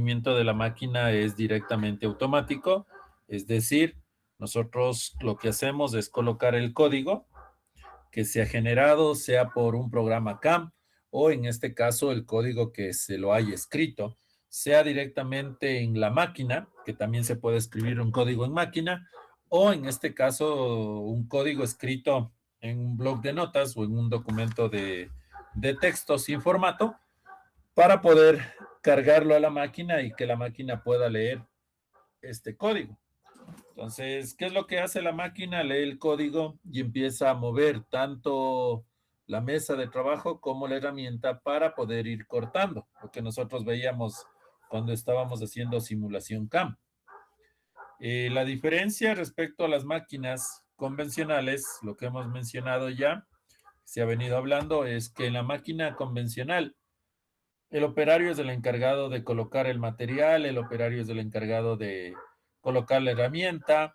procedimiento de la máquina es directamente automático, es decir, nosotros lo que hacemos es colocar el código que se ha generado, sea por un programa CAM o en este caso el código que se lo haya escrito, sea directamente en la máquina, que también se puede escribir un código en máquina, o en este caso un código escrito en un bloc de notas o en un documento de texto sin formato para poder cargarlo a la máquina y que la máquina pueda leer este código. Entonces, ¿qué es lo que hace la máquina? Lee el código y empieza a mover tanto la mesa de trabajo como la herramienta para poder ir cortando, lo que nosotros veíamos cuando estábamos haciendo simulación CAM. La diferencia respecto a las máquinas convencionales, lo que hemos mencionado ya, se ha venido hablando, es que en la máquina convencional, el operario es el encargado de colocar el material, el operario es el encargado de colocar la herramienta,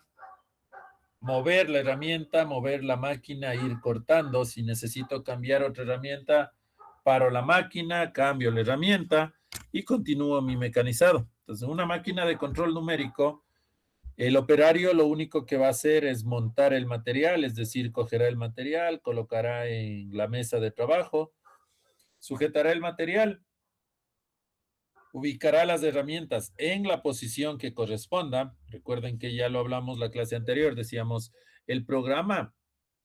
mover la herramienta, mover la máquina, ir cortando. Si necesito cambiar otra herramienta, paro la máquina, cambio la herramienta y continúo mi mecanizado. Entonces, una máquina de control numérico, el operario lo único que va a hacer es montar el material, es decir, cogerá el material, colocará en la mesa de trabajo, sujetará el material, ubicará las herramientas en la posición que corresponda. Recuerden que ya lo hablamos la clase anterior, decíamos, el programa,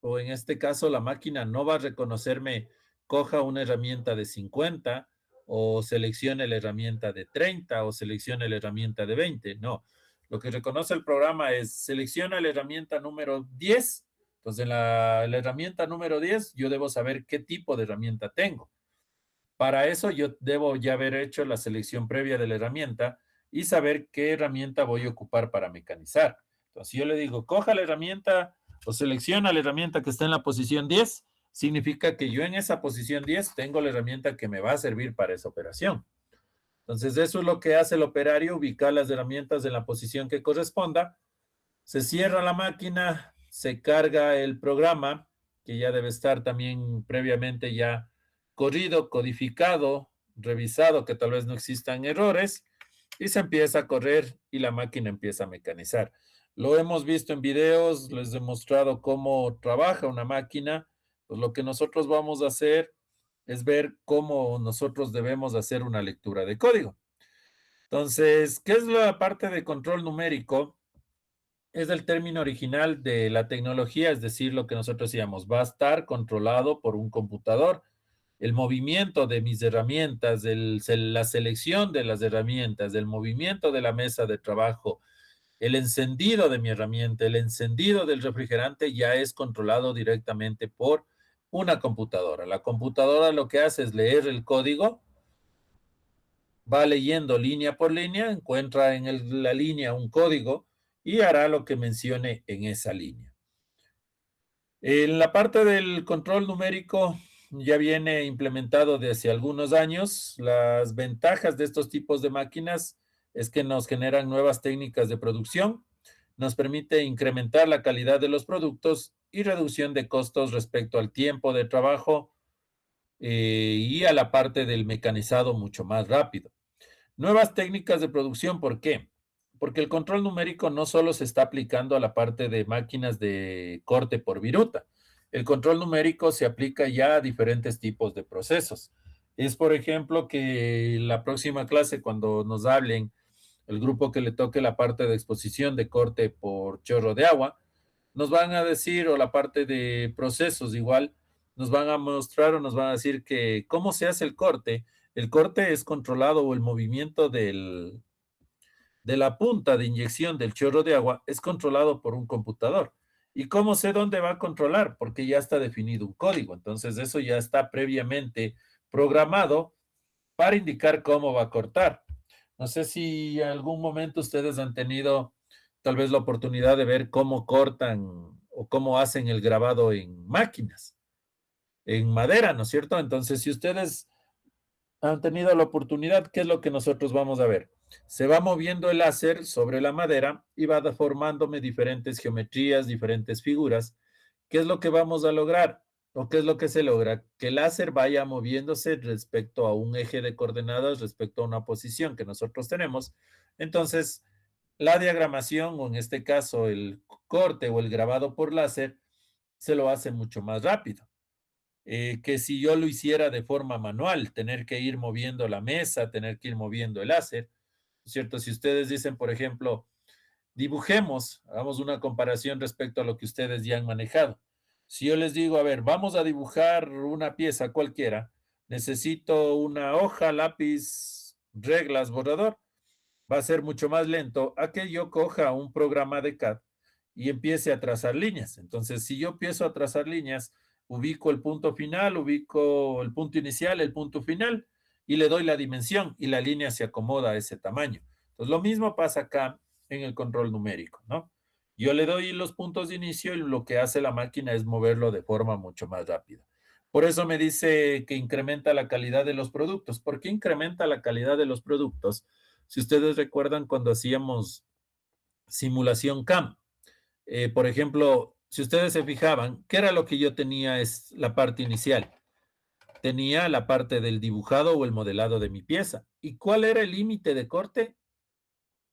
o en este caso la máquina, no va a reconocerme, coja una herramienta de 50 o seleccione la herramienta de 30 o seleccione la herramienta de 20. No, lo que reconoce el programa es selecciona la herramienta número 10. Entonces, en la herramienta número 10, yo debo saber qué tipo de herramienta tengo. Para eso yo debo ya haber hecho la selección previa de la herramienta y saber qué herramienta voy a ocupar para mecanizar. Entonces, si yo le digo, coja la herramienta o selecciona la herramienta que está en la posición 10, significa que yo en esa posición 10 tengo la herramienta que me va a servir para esa operación. Entonces, eso es lo que hace el operario, ubicar las herramientas en la posición que corresponda. Se cierra la máquina, se carga el programa, que ya debe estar también previamente ya corrido, codificado, revisado, que tal vez no existan errores, y se empieza a correr y la máquina empieza a mecanizar. Lo hemos visto en videos, les he mostrado cómo trabaja una máquina. Pues lo que nosotros vamos a hacer es ver cómo nosotros debemos hacer una lectura de código. Entonces, ¿qué es la parte de control numérico? Es el término original de la tecnología, es decir, lo que nosotros decíamos, va a estar controlado por un computador. El movimiento de mis herramientas, la selección de las herramientas, el movimiento de la mesa de trabajo, el encendido de mi herramienta, el encendido del refrigerante ya es controlado directamente por una computadora. La computadora lo que hace es leer el código, va leyendo línea por línea, encuentra en la línea un código y hará lo que mencione en esa línea. En la parte del control numérico ya viene implementado desde hace algunos años. Las ventajas de estos tipos de máquinas es que nos generan nuevas técnicas de producción, nos permite incrementar la calidad de los productos y reducción de costos respecto al tiempo de trabajo y a la parte del mecanizado mucho más rápido. Nuevas técnicas de producción, ¿por qué? Porque el control numérico no solo se está aplicando a la parte de máquinas de corte por viruta. El control numérico se aplica ya a diferentes tipos de procesos. Es, por ejemplo, que la próxima clase, cuando nos hablen el grupo que le toque la parte de exposición de corte por chorro de agua, nos van a decir, o la parte de procesos igual, nos van a mostrar o nos van a decir que cómo se hace el corte. El corte es controlado o el movimiento de la punta de inyección del chorro de agua es controlado por un computador. ¿Y cómo sé dónde va a controlar? Porque ya está definido un código. Entonces eso ya está previamente programado para indicar cómo va a cortar. No sé si en algún momento ustedes han tenido tal vez la oportunidad de ver cómo cortan o cómo hacen el grabado en máquinas, en madera, ¿no es cierto? Entonces, si ustedes han tenido la oportunidad, ¿qué es lo que nosotros vamos a ver? Se va moviendo el láser sobre la madera y va formándome diferentes geometrías, diferentes figuras. ¿Qué es lo que vamos a lograr? ¿O qué es lo que se logra? Que el láser vaya moviéndose respecto a un eje de coordenadas, respecto a una posición que nosotros tenemos. Entonces, la diagramación, o en este caso el corte o el grabado por láser, se lo hace mucho más rápido. Que si yo lo hiciera de forma manual, tener que ir moviendo la mesa, tener que ir moviendo el láser, ¿cierto? Si ustedes dicen, por ejemplo, dibujemos, hagamos una comparación respecto a lo que ustedes ya han manejado. Si yo les digo, a ver, vamos a dibujar una pieza cualquiera, necesito una hoja, lápiz, reglas, borrador, va a ser mucho más lento a que yo coja un programa de CAD y empiece a trazar líneas. Entonces, si yo empiezo a trazar líneas, ubico el punto final, ubico el punto inicial, el punto final y le doy la dimensión y la línea se acomoda a ese tamaño. Entonces, lo mismo pasa acá en el control numérico, ¿no? Yo le doy los puntos de inicio y lo que hace la máquina es moverlo de forma mucho más rápida. Por eso me dice que incrementa la calidad de los productos. ¿Por qué incrementa la calidad de los productos? Si ustedes recuerdan cuando hacíamos simulación CAM, por ejemplo, si ustedes se fijaban, ¿qué era lo que yo tenía? Es la parte inicial. Tenía la parte del dibujado o el modelado de mi pieza. ¿Y cuál era el límite de corte?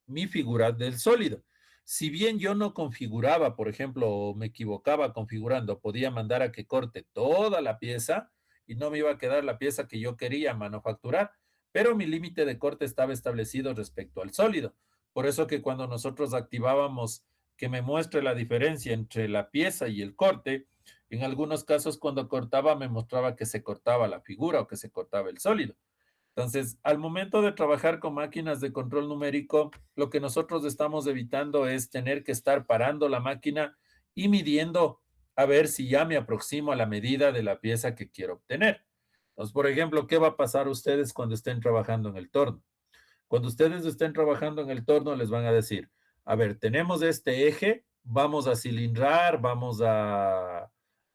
Mi figura del sólido. Si bien yo no configuraba, por ejemplo, o me equivocaba configurando, podía mandar a que corte toda la pieza y no me iba a quedar la pieza que yo quería manufacturar, pero mi límite de corte estaba establecido respecto al sólido. Por eso que cuando nosotros activábamos que me muestre la diferencia entre la pieza y el corte, en algunos casos cuando cortaba me mostraba que se cortaba la figura o que se cortaba el sólido. Entonces, al momento de trabajar con máquinas de control numérico, lo que nosotros estamos evitando es tener que estar parando la máquina y midiendo a ver si ya me aproximo a la medida de la pieza que quiero obtener. Entonces, por ejemplo, ¿qué va a pasar a ustedes cuando estén trabajando en el torno? Cuando ustedes estén trabajando en el torno, les van a decir, a ver, tenemos este eje, vamos a cilindrar, vamos a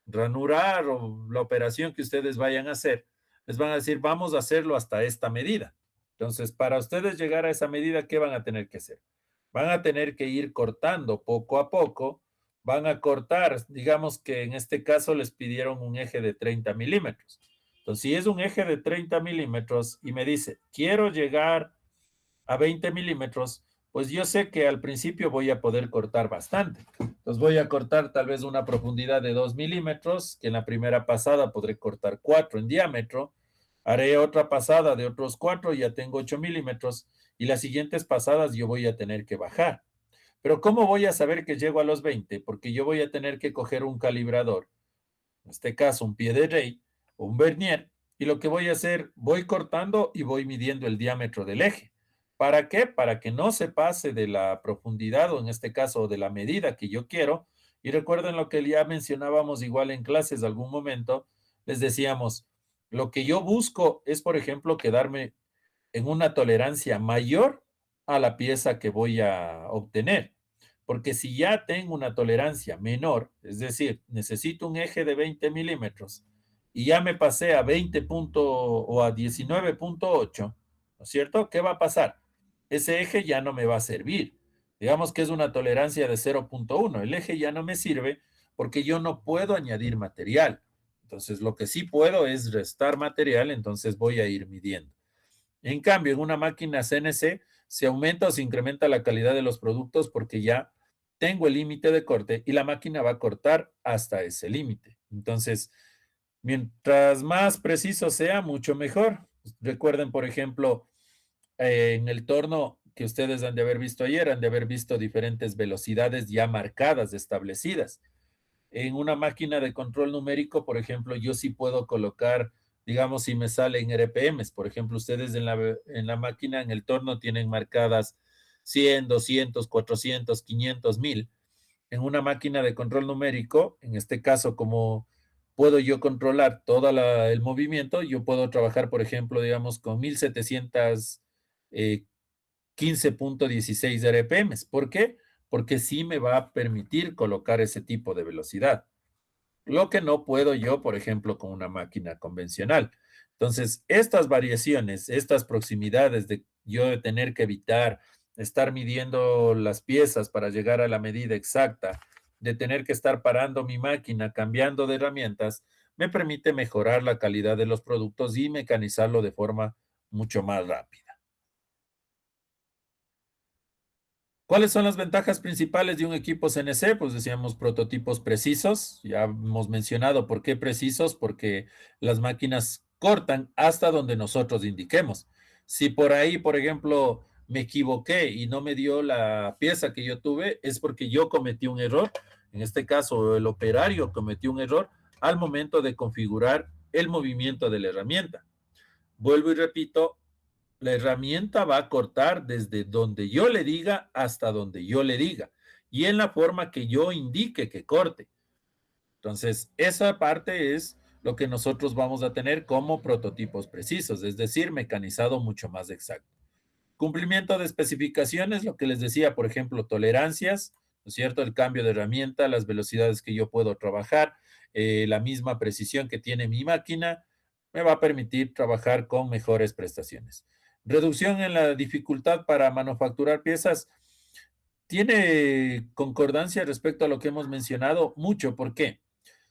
ranurar o la operación que ustedes vayan a hacer, les van a decir, vamos a hacerlo hasta esta medida. Entonces, para ustedes llegar a esa medida, ¿qué van a tener que hacer? Van a tener que ir cortando poco a poco, van a cortar, digamos que en este caso les pidieron un eje de 30 milímetros. Entonces, si es un eje de 30 milímetros y me dice, quiero llegar a 20 milímetros, pues yo sé que al principio voy a poder cortar bastante. Entonces voy a cortar tal vez una profundidad de 2 milímetros, que en la primera pasada podré cortar 4 en diámetro. Haré otra pasada de otros 4, ya tengo 8 milímetros, y las siguientes pasadas yo voy a tener que bajar. Pero ¿cómo voy a saber que llego a los 20? Porque yo voy a tener que coger un calibrador, en este caso un pie de rey o un vernier, y lo que voy a hacer, voy cortando y voy midiendo el diámetro del eje. ¿Para qué? Para que no se pase de la profundidad o en este caso de la medida que yo quiero. Y recuerden lo que ya mencionábamos igual en clases de algún momento, les decíamos, lo que yo busco es, por ejemplo, quedarme en una tolerancia mayor a la pieza que voy a obtener. Porque si ya tengo una tolerancia menor, es decir, necesito un eje de 20 milímetros y ya me pasé a 20 o a 19.8, ¿no es cierto? ¿Qué va a pasar? Ese eje ya no me va a servir. Digamos que es una tolerancia de 0.1. El eje ya no me sirve porque yo no puedo añadir material. Entonces, lo que sí puedo es restar material, entonces voy a ir midiendo. En cambio, en una máquina CNC se aumenta o se incrementa la calidad de los productos porque ya tengo el límite de corte y la máquina va a cortar hasta ese límite. Entonces, mientras más preciso sea, mucho mejor. Recuerden, por ejemplo, en el torno que ustedes han de haber visto ayer, han de haber visto diferentes velocidades ya marcadas, establecidas. En una máquina de control numérico, por ejemplo, yo sí puedo colocar, digamos, si me salen RPMs, por ejemplo, ustedes en la máquina, en el torno, tienen marcadas 100, 200, 400, 500, 1000. En una máquina de control numérico, en este caso, como puedo yo controlar todo el movimiento, yo puedo trabajar, por ejemplo, digamos, con 1700 15.16 RPMs. ¿Por qué? Porque sí me va a permitir colocar ese tipo de velocidad. Lo que no puedo yo, por ejemplo, con una máquina convencional. Entonces, estas variaciones, estas proximidades de yo de tener que evitar estar midiendo las piezas para llegar a la medida exacta, de tener que estar parando mi máquina, cambiando de herramientas, me permite mejorar la calidad de los productos y mecanizarlo de forma mucho más rápida. ¿Cuáles son las ventajas principales de un equipo CNC? Pues decíamos prototipos precisos. Ya hemos mencionado por qué precisos, porque las máquinas cortan hasta donde nosotros indiquemos. Si por ahí, por ejemplo, me equivoqué y no me dio la pieza que yo tuve, es porque yo cometí un error. En este caso, el operario cometió un error al momento de configurar el movimiento de la herramienta. Vuelvo y repito, la herramienta va a cortar desde donde yo le diga hasta donde yo le diga y en la forma que yo indique que corte. Entonces, esa parte es lo que nosotros vamos a tener como prototipos precisos, es decir, mecanizado mucho más exacto. Cumplimiento de especificaciones, lo que les decía, por ejemplo, tolerancias, ¿no es cierto? El cambio de herramienta, las velocidades que yo puedo trabajar, la misma precisión que tiene mi máquina, me va a permitir trabajar con mejores prestaciones. Reducción en la dificultad para manufacturar piezas. Tiene concordancia respecto a lo que hemos mencionado mucho. ¿Por qué?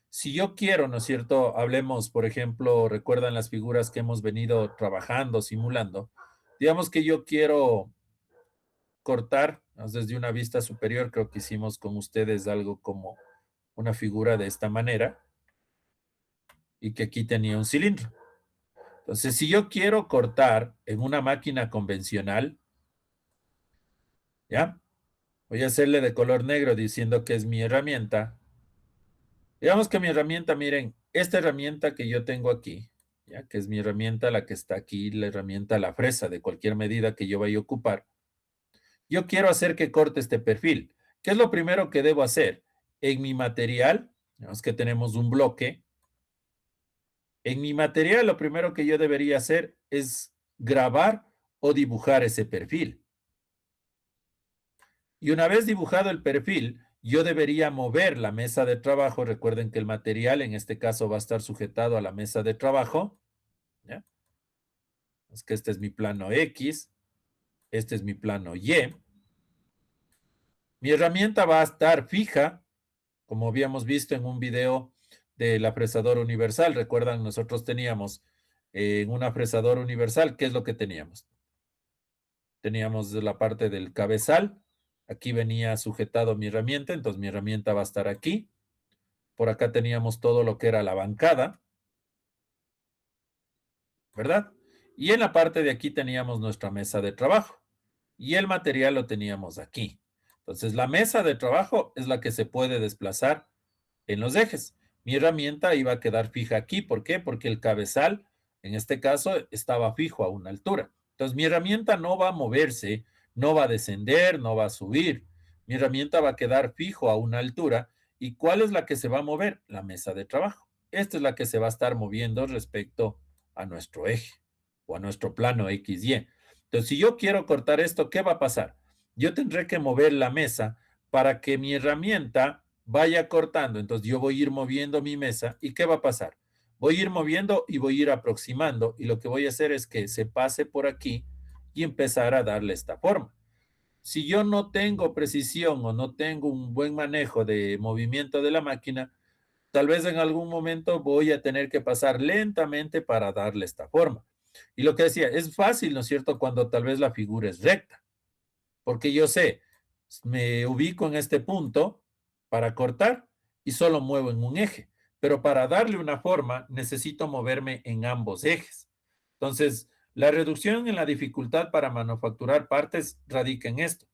Si yo quiero, ¿no es cierto? Hablemos, por ejemplo, recuerdan las figuras que hemos venido trabajando, simulando. Digamos que yo quiero cortar desde una vista superior, creo que hicimos con ustedes algo como una figura de esta manera y que aquí tenía un cilindro. Entonces, si yo quiero cortar en una máquina convencional, ¿ya? Voy a hacerle de color negro diciendo que es mi herramienta. Digamos que mi herramienta, miren, esta herramienta que yo tengo aquí, ¿ya? Que es mi herramienta, la que está aquí, la herramienta, la fresa de cualquier medida que yo vaya a ocupar. Yo quiero hacer que corte este perfil. ¿Qué es lo primero que debo hacer? En mi material, digamos que tenemos un bloque. En mi material, lo primero que yo debería hacer es grabar o dibujar ese perfil. Y una vez dibujado el perfil, yo debería mover la mesa de trabajo. Recuerden que el material, en este caso, va a estar sujetado a la mesa de trabajo. ¿Ya? Es que este es mi plano X, este es mi plano Y. Mi herramienta va a estar fija, como habíamos visto en un video de la fresadora universal. Recuerdan, nosotros teníamos en una fresadora universal, ¿qué es lo que teníamos? Teníamos la parte del cabezal. Aquí venía sujetado mi herramienta, entonces mi herramienta va a estar aquí. Por acá teníamos todo lo que era la bancada, ¿verdad? Y en la parte de aquí teníamos nuestra mesa de trabajo. Y el material lo teníamos aquí. Entonces, la mesa de trabajo es la que se puede desplazar en los ejes. Mi herramienta iba a quedar fija aquí. ¿Por qué? Porque el cabezal, en este caso, estaba fijo a una altura. Entonces, mi herramienta no va a moverse, no va a descender, no va a subir. Mi herramienta va a quedar fijo a una altura. ¿Y cuál es la que se va a mover? La mesa de trabajo. Esta es la que se va a estar moviendo respecto a nuestro eje o a nuestro plano XY. Entonces, si yo quiero cortar esto, ¿qué va a pasar? Yo tendré que mover la mesa para que mi herramienta vaya cortando. Entonces yo voy a ir moviendo mi mesa y ¿qué va a pasar? Voy a ir moviendo y voy a ir aproximando y lo que voy a hacer es que se pase por aquí y empezar a darle esta forma. Si yo no tengo precisión o no tengo un buen manejo de movimiento de la máquina, tal vez en algún momento voy a tener que pasar lentamente para darle esta forma. Y lo que decía, es fácil, ¿no es cierto?, cuando tal vez la figura es recta, porque yo sé, me ubico en este punto para cortar y solo muevo en un eje, pero para darle una forma necesito moverme en ambos ejes. Entonces, la reducción en la dificultad para manufacturar partes radica en esto,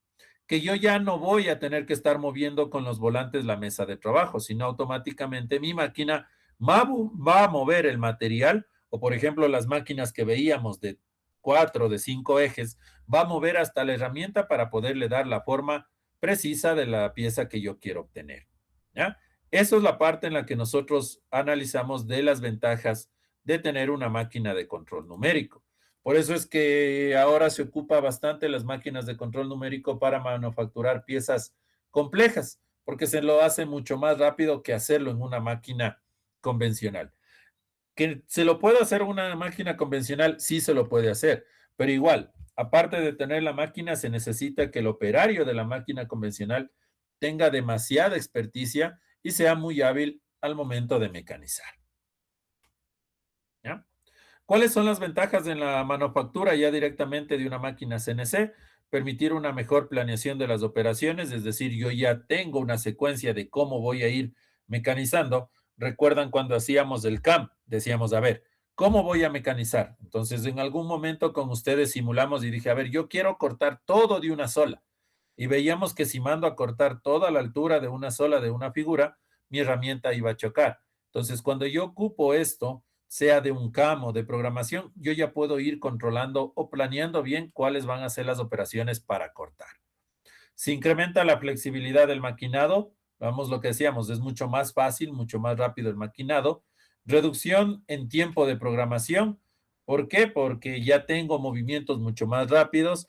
que yo ya no voy a tener que estar moviendo con los volantes la mesa de trabajo, sino automáticamente mi máquina va a mover el material, o por ejemplo las máquinas que veíamos de 4, de 5 ejes, va a mover hasta la herramienta para poderle dar la forma precisa de la pieza que yo quiero obtener. ¿Ya? Eso es la parte en la que nosotros analizamos de las ventajas de tener una máquina de control numérico. Por eso es que ahora se ocupa bastante las máquinas de control numérico para manufacturar piezas complejas, porque se lo hace mucho más rápido que hacerlo en una máquina convencional. ¿Que se lo puede hacer una máquina convencional? Sí se lo puede hacer, pero igual, aparte de tener la máquina, se necesita que el operario de la máquina convencional tenga demasiada experticia y sea muy hábil al momento de mecanizar. ¿Cuáles son las ventajas en la manufactura ya directamente de una máquina CNC? Permitir una mejor planeación de las operaciones, es decir, yo ya tengo una secuencia de cómo voy a ir mecanizando. Recuerdan cuando hacíamos el CAM, decíamos, a ver, ¿cómo voy a mecanizar? Entonces, en algún momento con ustedes simulamos y dije, a ver, yo quiero cortar todo de una sola. Y veíamos que si mando a cortar toda la altura de una sola de una figura, mi herramienta iba a chocar. Entonces, cuando yo ocupo esto, sea de un CAM o de programación, yo ya puedo ir controlando o planeando bien cuáles van a ser las operaciones para cortar. Se incrementa la flexibilidad del maquinado, vamos lo que decíamos, es mucho más fácil, mucho más rápido el maquinado. Reducción en tiempo de programación, ¿por qué? Porque ya tengo movimientos mucho más rápidos.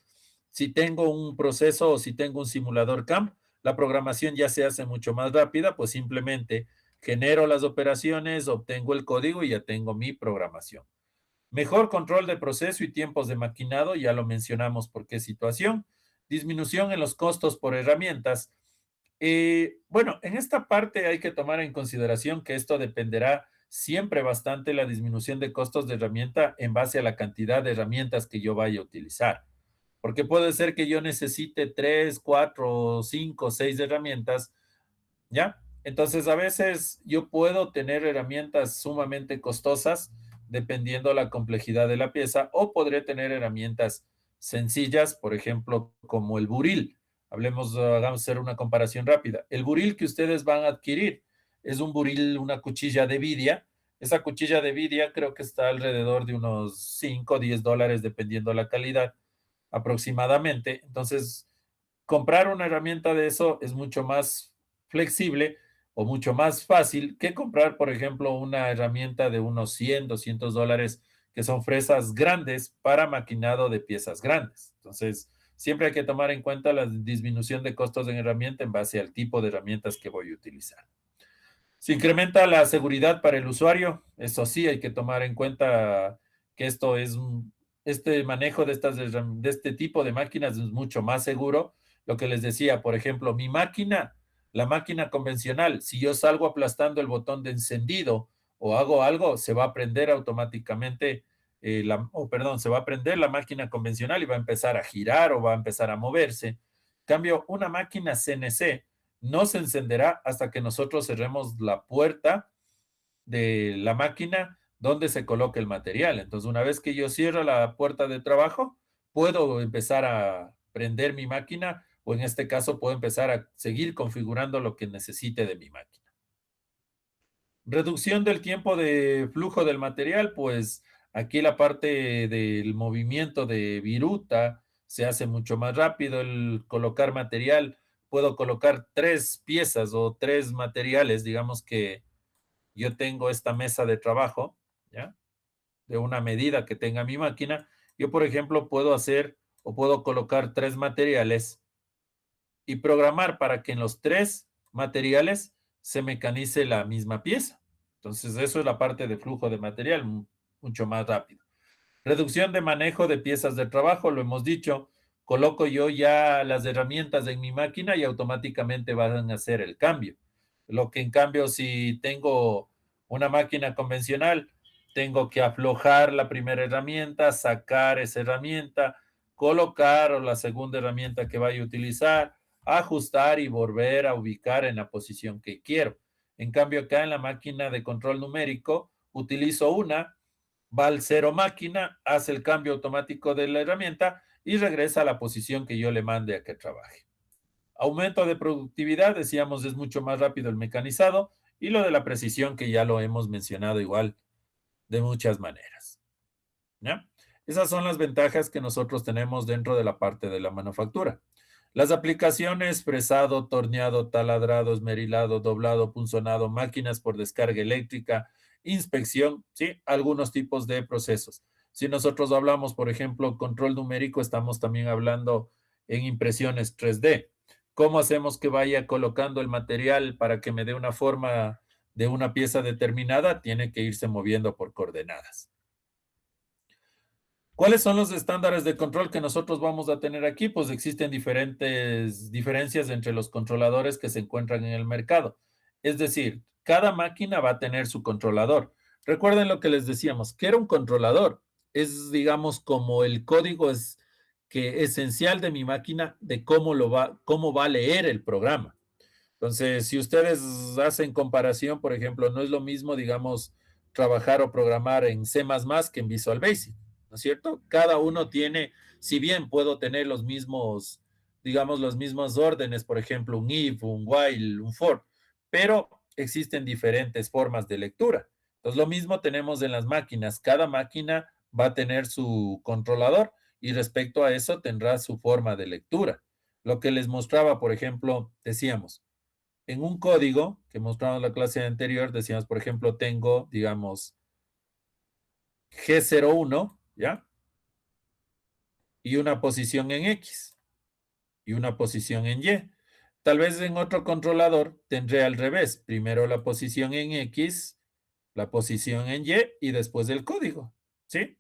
Si tengo un proceso o si tengo un simulador CAM, la programación ya se hace mucho más rápida, pues simplemente genero las operaciones, obtengo el código y ya tengo mi programación. Mejor control de proceso y tiempos de maquinado, ya lo mencionamos por qué situación. Disminución en los costos por herramientas. Bueno, en esta parte hay que tomar en consideración que esto dependerá siempre bastante la disminución de costos de herramienta en base a la cantidad de herramientas que yo vaya a utilizar. Porque puede ser que yo necesite 3, 4, 5, 6 herramientas, ¿ya? Entonces, a veces yo puedo tener herramientas sumamente costosas dependiendo la complejidad de la pieza o podré tener herramientas sencillas, por ejemplo, como el buril. Hablemos, hagamos hacer una comparación rápida. El buril que ustedes van a adquirir es un buril, una cuchilla de vidia. Esa cuchilla de vidia creo que está alrededor de unos 5 o 10 dólares dependiendo la calidad aproximadamente. Entonces, comprar una herramienta de eso es mucho más flexible o mucho más fácil que comprar, por ejemplo, una herramienta de unos 100, 200 dólares que son fresas grandes para maquinado de piezas grandes. Entonces, siempre hay que tomar en cuenta la disminución de costos en herramienta en base al tipo de herramientas que voy a utilizar. Se incrementa la seguridad para el usuario. Eso sí, hay que tomar en cuenta que esto es este manejo de, de este tipo de máquinas es mucho más seguro. Lo que les decía, por ejemplo, mi máquina, la máquina convencional, si yo salgo aplastando el botón de encendido o hago algo, se va a prender automáticamente, perdón, se va a prender la máquina convencional y va a empezar a girar o va a empezar a moverse. En cambio, una máquina CNC no se encenderá hasta que nosotros cerremos la puerta de la máquina donde se coloque el material. Entonces, una vez que yo cierro la puerta de trabajo, puedo empezar a prender mi máquina o en este caso puedo empezar a seguir configurando lo que necesite de mi máquina. Reducción del tiempo de flujo del material, pues aquí la parte del movimiento de viruta se hace mucho más rápido. El colocar material, puedo colocar 3 piezas o 3 materiales, digamos que yo tengo esta mesa de trabajo, ¿ya? De una medida que tenga mi máquina. Yo, por ejemplo, puedo hacer o puedo colocar 3 materiales y programar para que en los 3 materiales se mecanice la misma pieza. Entonces, eso es la parte de flujo de material, mucho más rápido. Reducción de manejo de piezas de trabajo, lo hemos dicho. Coloco yo ya las herramientas en mi máquina y automáticamente van a hacer el cambio. Lo que en cambio, si tengo una máquina convencional, tengo que aflojar la primera herramienta, sacar esa herramienta, colocar la segunda herramienta que vaya a utilizar, ajustar y volver a ubicar en la posición que quiero. En cambio, acá en la máquina de control numérico, utilizo una, va al cero máquina, hace el cambio automático de la herramienta y regresa a la posición que yo le mande a que trabaje. Aumento de productividad, decíamos, es mucho más rápido el mecanizado y lo de la precisión que ya lo hemos mencionado igual de muchas maneras. ¿Ya? Esas son las ventajas que nosotros tenemos dentro de la parte de la manufactura. Las aplicaciones, fresado, torneado, taladrado, esmerilado, doblado, punzonado, máquinas por descarga eléctrica, inspección, ¿sí? Algunos tipos de procesos. Si nosotros hablamos, por ejemplo, control numérico, estamos también hablando en impresiones 3D. ¿Cómo hacemos que vaya colocando el material para que me dé una forma de una pieza determinada? Tiene que irse moviendo por coordenadas. ¿Cuáles son los estándares de control que nosotros vamos a tener aquí? Pues existen diferentes diferencias entre los controladores que se encuentran en el mercado. Es decir, cada máquina va a tener su controlador. Recuerden lo que les decíamos, que era un controlador. Es, digamos, como el código es que esencial de mi máquina de cómo va a leer el programa. Entonces, si ustedes hacen comparación, por ejemplo, no es lo mismo, digamos, trabajar o programar en C++ que en Visual Basic, ¿no es cierto? Cada uno tiene, si bien puedo tener los mismos, digamos, los mismos órdenes, por ejemplo, un if, un while, un for, pero existen diferentes formas de lectura. Entonces, lo mismo tenemos en las máquinas. Cada máquina va a tener su controlador y respecto a eso tendrá su forma de lectura. Lo que les mostraba, por ejemplo, decíamos, en un código que mostramos en la clase anterior, decíamos, por ejemplo, tengo, digamos, G01, ¿ya? Y una posición en X y una posición en Y. Tal vez en otro controlador tendré al revés. Primero la posición en X, la posición en Y y después el código, ¿sí?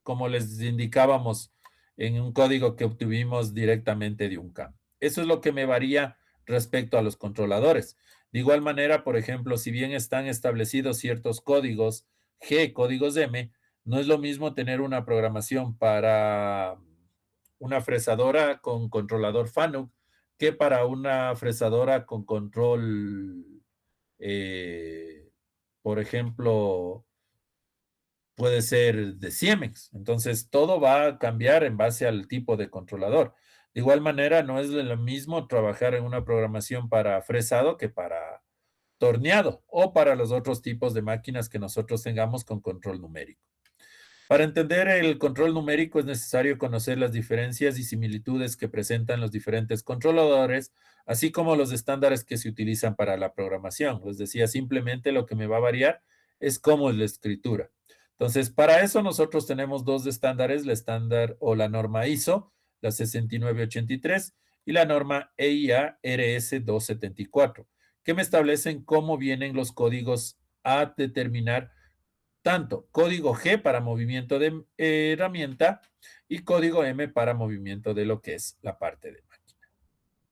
Como les indicábamos en un código que obtuvimos directamente de un campo. Eso es lo que me varía respecto a los controladores. De igual manera, por ejemplo, si bien están establecidos ciertos códigos G, códigos M, no es lo mismo tener una programación para una fresadora con controlador FANUC que para una fresadora con control, eh, por ejemplo, puede ser de Siemens. Entonces, todo va a cambiar en base al tipo de controlador. De igual manera, no es lo mismo trabajar en una programación para fresado que para torneado o para los otros tipos de máquinas que nosotros tengamos con control numérico. Para entender el control numérico es necesario conocer las diferencias y similitudes que presentan los diferentes controladores, así como los estándares que se utilizan para la programación. Les decía, simplemente lo que me va a variar es cómo es la escritura. Entonces, para eso nosotros tenemos dos estándares, la estándar o la norma ISO, la 6983, y la norma EIA RS 274, que me establecen cómo vienen los códigos a determinar tanto código G para movimiento de herramienta y código M para movimiento de lo que es la parte de máquina.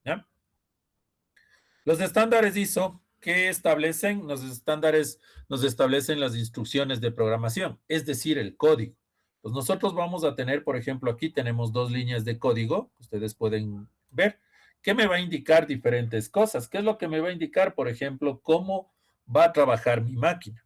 ¿Ya? Los estándares ISO que establecen, los estándares nos establecen las instrucciones de programación, es decir, el código. Pues nosotros vamos a tener, por ejemplo, aquí tenemos dos líneas de código, ustedes pueden ver, que me va a indicar diferentes cosas. ¿Qué es lo que me va a indicar? Por ejemplo, cómo va a trabajar mi máquina.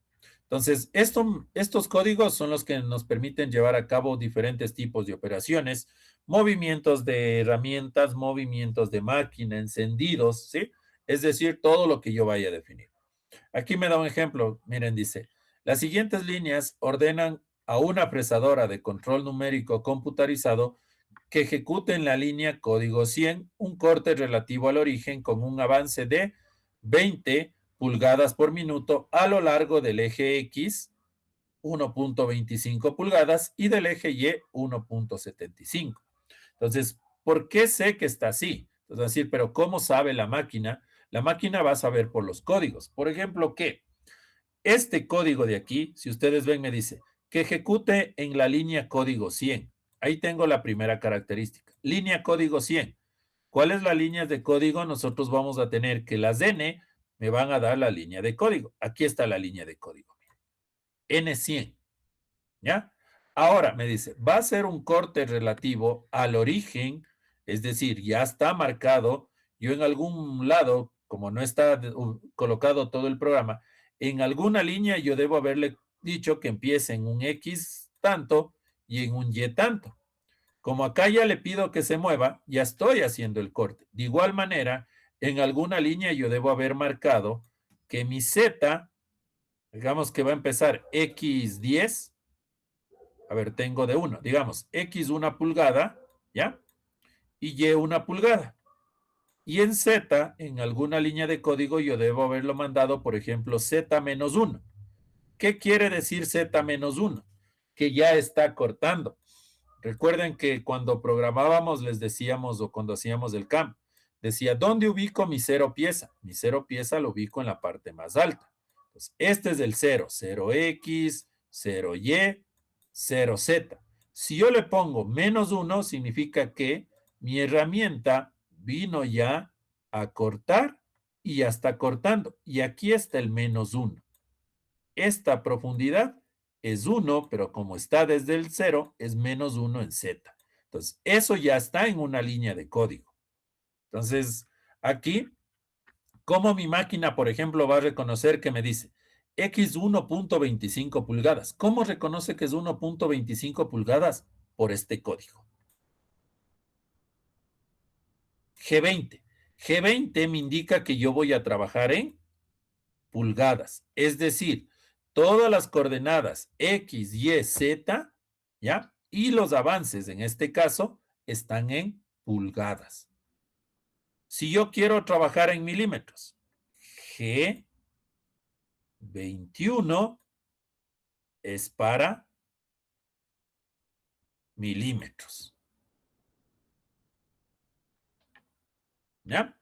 Entonces, estos códigos son los que nos permiten llevar a cabo diferentes tipos de operaciones, movimientos de herramientas, movimientos de máquina, encendidos, ¿sí? Es decir, todo lo que yo vaya a definir. Aquí me da un ejemplo, miren, dice, las siguientes líneas ordenan a una fresadora de control numérico computarizado que ejecute en la línea código 100 un corte relativo al origen con un avance de 20 pulgadas por minuto a lo largo del eje X, 1.25 pulgadas, y del eje Y, 1.75. Entonces, ¿por qué sé que está así? Es decir, pero ¿cómo sabe la máquina? La máquina va a saber por los códigos. Por ejemplo, que este código de aquí, si ustedes ven, me dice que ejecute en la línea código 100. Ahí tengo la primera característica. Línea código 100. ¿Cuáles las líneas de código? Nosotros vamos a tener que las N me van a dar la línea de código. Aquí está la línea de código. N100. ¿Ya? Ahora me dice, va a ser un corte relativo al origen, es decir, ya está marcado. Yo en algún lado, como no está colocado todo el programa, en alguna línea yo debo haberle dicho que empiece en un X tanto y en un Y tanto. Como acá ya le pido que se mueva, ya estoy haciendo el corte. De igual manera, en alguna línea yo debo haber marcado que mi Z, digamos que va a empezar X10. A ver, tengo de 1, digamos, X 1 pulgada, ¿ya? Y Y 1 pulgada. Y en Z, en alguna línea de código, yo debo haberlo mandado, por ejemplo, Z-1. ¿Qué quiere decir Z-1? Que ya está cortando. Recuerden que cuando programábamos les decíamos, o cuando hacíamos el camp, decía, ¿dónde ubico mi cero pieza? Mi cero pieza lo ubico en la parte más alta. Entonces, este es el 0, 0x, 0y, 0z. Si yo le pongo -1, significa que mi herramienta vino ya a cortar y ya está cortando. Y aquí está el -1. esta profundidad es 1, pero como está desde el 0, es menos 1 en Z. Entonces, eso ya está en una línea de código. Entonces, aquí, ¿cómo mi máquina, por ejemplo, va a reconocer que me dice X 1.25 pulgadas? ¿Cómo reconoce que es 1.25 pulgadas? Por este código. G20. G20 me indica que yo voy a trabajar en pulgadas. Es decir, todas las coordenadas X, Y, Z, ¿ya? Y los avances, en este caso, están en pulgadas. Si yo quiero trabajar en milímetros, G21 es para milímetros. ¿Ya?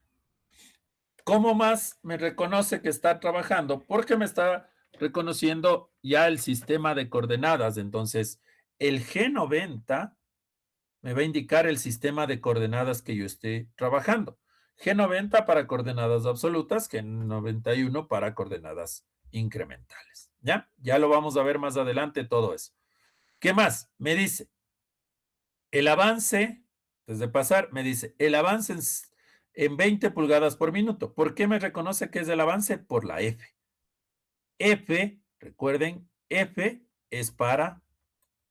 ¿Cómo más me reconoce que está trabajando? Porque me está reconociendo ya el sistema de coordenadas. Entonces, el G90 me va a indicar el sistema de coordenadas que yo esté trabajando. G90 para coordenadas absolutas, G91 para coordenadas incrementales. ¿Ya? Ya lo vamos a ver más adelante todo eso. ¿Qué más? Me dice, el avance, desde pasar, me dice, el avance en 20 pulgadas por minuto. ¿Por qué me reconoce que es el avance? Por la F. F, recuerden, F es para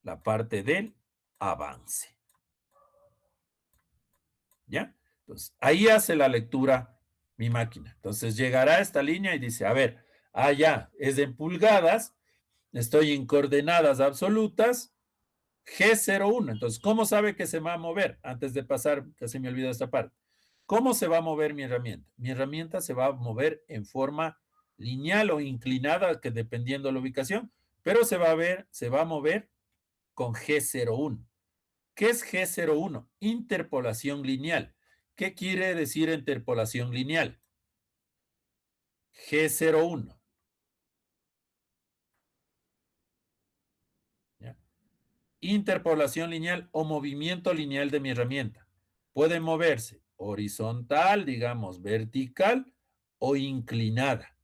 la parte del avance. ¿Ya? Entonces, ahí hace la lectura mi máquina. Entonces, llegará a esta línea y dice, a ver, ya, es en pulgadas, estoy en coordenadas absolutas, G01. Entonces, ¿cómo sabe que se va a mover? Antes de pasar, casi me olvido esta parte. ¿Cómo se va a mover mi herramienta? Mi herramienta se va a mover en forma lineal o inclinada, que dependiendo de la ubicación, pero se va a mover con G01. ¿Qué es G01? Interpolación lineal. ¿Qué quiere decir interpolación lineal? G01. ¿Ya? Interpolación lineal o movimiento lineal de mi herramienta. Puede moverse horizontal, digamos, vertical o inclinada.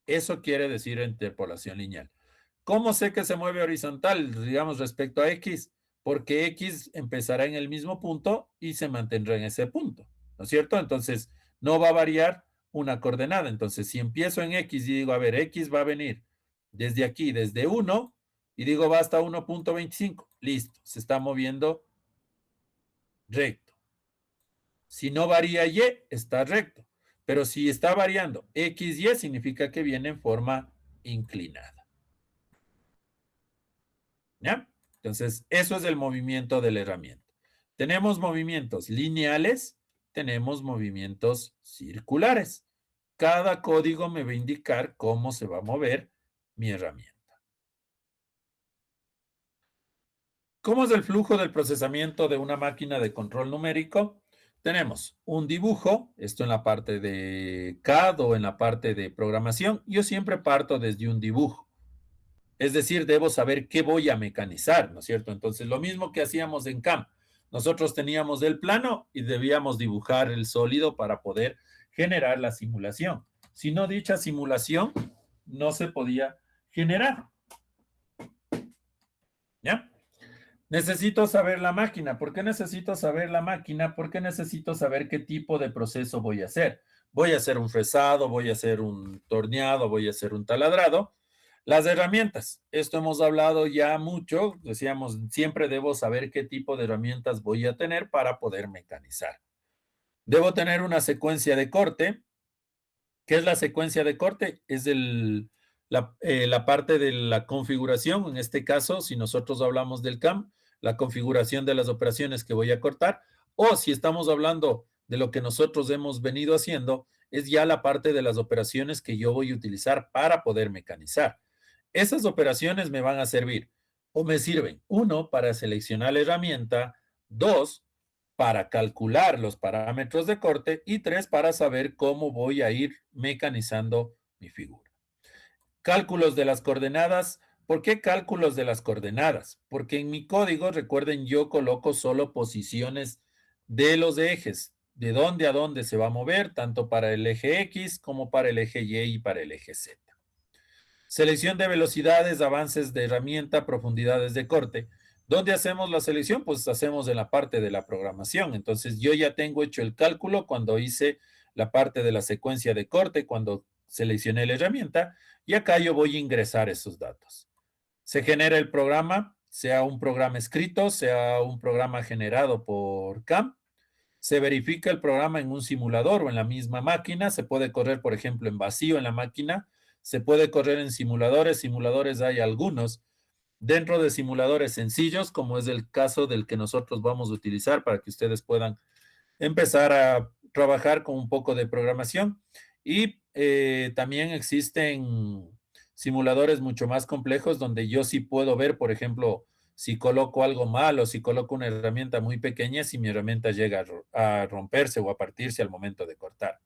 Eso quiere decir interpolación lineal. ¿Cómo sé que se mueve horizontal, digamos, respecto a X? Porque X empezará en el mismo punto y se mantendrá en ese punto, ¿no es cierto? Entonces, no va a variar una coordenada. Entonces, si empiezo en X y digo, a ver, X va a venir desde aquí, desde 1, y digo, va hasta 1.25, listo, se está moviendo recto. Si no varía Y, está recto. Pero si está variando X, Y, significa que viene en forma inclinada. ¿Ya? Entonces, eso es el movimiento de la herramienta. Tenemos movimientos lineales, tenemos movimientos circulares. Cada código me va a indicar cómo se va a mover mi herramienta. ¿Cómo es el flujo del procesamiento de una máquina de control numérico? Tenemos un dibujo, esto en la parte de CAD o en la parte de programación. Yo siempre parto desde un dibujo. Es decir, debo saber qué voy a mecanizar, ¿no es cierto? Entonces, lo mismo que hacíamos en CAM. Nosotros teníamos el plano y debíamos dibujar el sólido para poder generar la simulación. Si no, dicha simulación no se podía generar. ¿Ya? Necesito saber la máquina. ¿Por qué necesito saber la máquina? Porque necesito saber qué tipo de proceso voy a hacer. Voy a hacer un fresado, voy a hacer un torneado, voy a hacer un taladrado. Las herramientas. Esto hemos hablado ya mucho. Decíamos, siempre debo saber qué tipo de herramientas voy a tener para poder mecanizar. Debo tener una secuencia de corte. ¿Qué es la secuencia de corte? Es la parte de la configuración. En este caso, si nosotros hablamos del CAM, la configuración de las operaciones que voy a cortar, o si estamos hablando de lo que nosotros hemos venido haciendo, es ya la parte de las operaciones que yo voy a utilizar para poder mecanizar. Esas operaciones me van a servir o me sirven, uno, para seleccionar la herramienta, dos, para calcular los parámetros de corte y tres, para saber cómo voy a ir mecanizando mi figura. Cálculos de las coordenadas. ¿Por qué cálculos de las coordenadas? Porque en mi código, recuerden, yo coloco solo posiciones de los ejes, de dónde a dónde se va a mover, tanto para el eje X como para el eje Y y para el eje Z. Selección de velocidades, avances de herramienta, profundidades de corte. ¿Dónde hacemos la selección? Pues hacemos en la parte de la programación. Entonces yo ya tengo hecho el cálculo cuando hice la parte de la secuencia de corte, cuando seleccioné la herramienta, y acá yo voy a ingresar esos datos. Se genera el programa, sea un programa escrito, sea un programa generado por CAM. Se verifica el programa en un simulador o en la misma máquina. Se puede correr, por ejemplo, en vacío en la máquina. Se puede correr en simuladores. Simuladores hay algunos. Dentro de simuladores sencillos, como es el caso del que nosotros vamos a utilizar para que ustedes puedan empezar a trabajar con un poco de programación. Y también existen simuladores mucho más complejos donde yo sí puedo ver, por ejemplo, si coloco algo mal o si coloco una herramienta muy pequeña, si mi herramienta llega a romperse o a partirse al momento de cortar.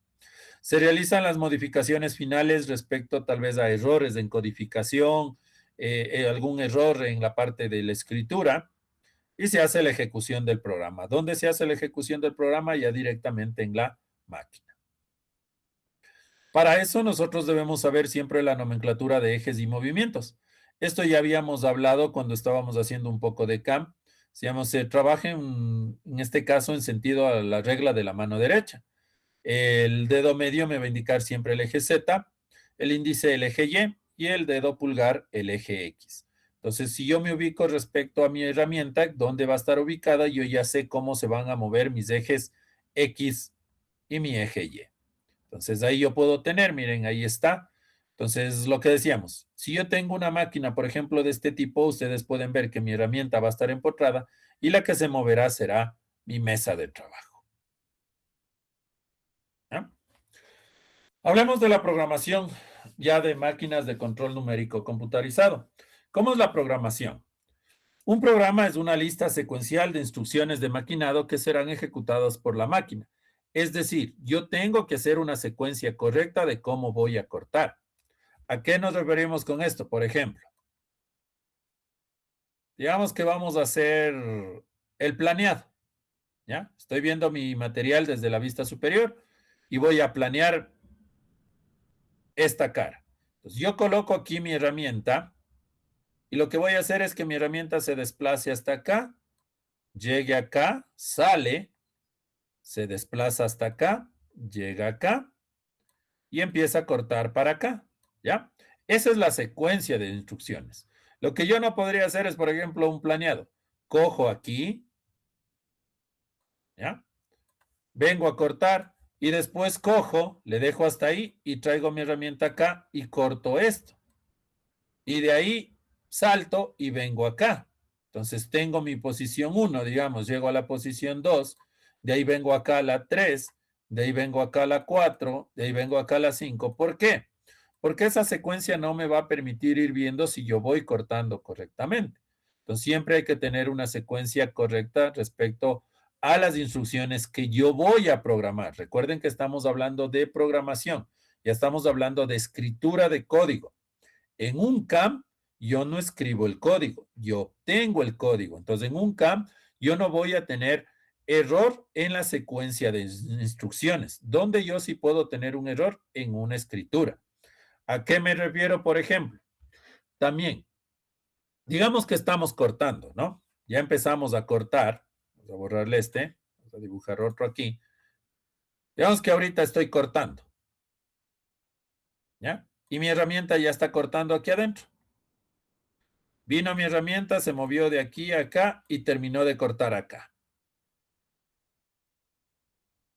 Se realizan las modificaciones finales respecto tal vez a errores de encodificación, algún error en la parte de la escritura, y se hace la ejecución del programa. ¿Dónde se hace la ejecución del programa? Ya directamente en la máquina. Para eso nosotros debemos saber siempre la nomenclatura de ejes y movimientos. Esto ya habíamos hablado cuando estábamos haciendo un poco de CAM. Se trabaja en este caso en sentido a la regla de la mano derecha. El dedo medio me va a indicar siempre el eje Z, el índice el eje Y el dedo pulgar el eje X. Entonces, si yo me ubico respecto a mi herramienta, dónde va a estar ubicada, yo ya sé cómo se van a mover mis ejes X y mi eje Y. Entonces, ahí yo puedo tener, miren, ahí está. Entonces, lo que decíamos, si yo tengo una máquina, por ejemplo, de este tipo, ustedes pueden ver que mi herramienta va a estar empotrada y la que se moverá será mi mesa de trabajo. ¿Ya? Hablemos de la programación ya de máquinas de control numérico computarizado. ¿Cómo es la programación? Un programa es una lista secuencial de instrucciones de maquinado que serán ejecutadas por la máquina. Es decir, yo tengo que hacer una secuencia correcta de cómo voy a cortar. ¿A qué nos referimos con esto? Por ejemplo, digamos que vamos a hacer el planeado, ¿ya? Estoy viendo mi material desde la vista superior y voy a planear esta cara. Entonces, yo coloco aquí mi herramienta y lo que voy a hacer es que mi herramienta se desplace hasta acá, llegue acá, sale, se desplaza hasta acá, llega acá y empieza a cortar para acá, ¿ya? Esa es la secuencia de instrucciones. Lo que yo no podría hacer es, por ejemplo, un planeado. Cojo aquí, ¿ya? Vengo a cortar y después cojo, le dejo hasta ahí y traigo mi herramienta acá y corto esto. Y de ahí salto y vengo acá. Entonces tengo mi posición 1, digamos, llego a la posición 2, de ahí vengo acá a la 3, de ahí vengo acá a la 4, de ahí vengo acá a la 5. ¿Por qué? Porque esa secuencia no me va a permitir ir viendo si yo voy cortando correctamente. Entonces siempre hay que tener una secuencia correcta respecto a las instrucciones que yo voy a programar. Recuerden que estamos hablando de programación, ya estamos hablando de escritura de código. En un CAM, yo no escribo el código, yo tengo el código. Entonces, en un CAM, yo no voy a tener error en la secuencia de instrucciones. Donde yo sí puedo tener un error en una escritura. ¿A qué me refiero, por ejemplo? También, digamos que estamos cortando, ¿no? Ya empezamos a cortar. Vamos a borrarle este. Vamos a dibujar otro aquí. Digamos que ahorita estoy cortando, ¿ya? Y mi herramienta ya está cortando aquí adentro. Vino mi herramienta, se movió de aquí a acá y terminó de cortar acá.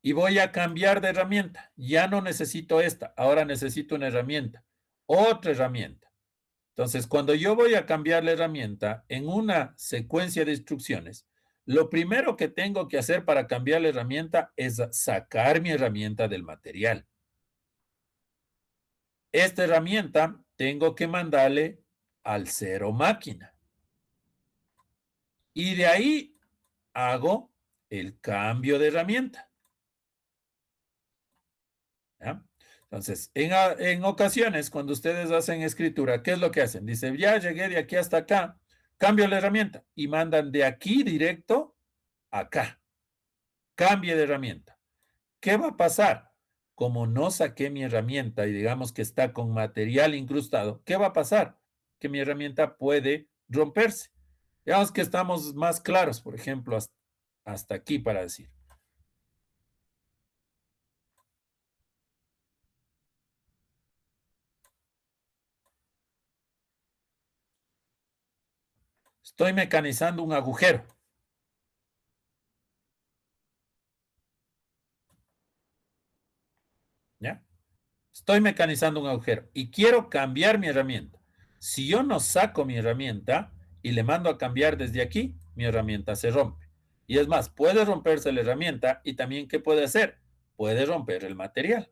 Y voy a cambiar de herramienta. Ya no necesito esta, ahora necesito una herramienta, otra herramienta. Entonces, cuando yo voy a cambiar la herramienta en una secuencia de instrucciones, lo primero que tengo que hacer para cambiar la herramienta es sacar mi herramienta del material. Esta herramienta tengo que mandarle al cero máquina. Y de ahí hago el cambio de herramienta. ¿Ya? Entonces, en ocasiones, cuando ustedes hacen escritura, ¿qué es lo que hacen? Dice, ya llegué de aquí hasta acá, cambio la herramienta y mandan de aquí directo acá. Cambie de herramienta. ¿Qué va a pasar? como no saqué mi herramienta y digamos que está con material incrustado, ¿qué va a pasar? Que mi herramienta puede romperse. Digamos que estamos más claros, por ejemplo, hasta aquí para decir. Estoy mecanizando un agujero. ¿Ya? Estoy mecanizando un agujero y quiero cambiar mi herramienta. Si yo no saco mi herramienta y le mando a cambiar desde aquí, mi herramienta se rompe. Y es más, puede romperse la herramienta y también, ¿qué puede hacer? Puede romper el material.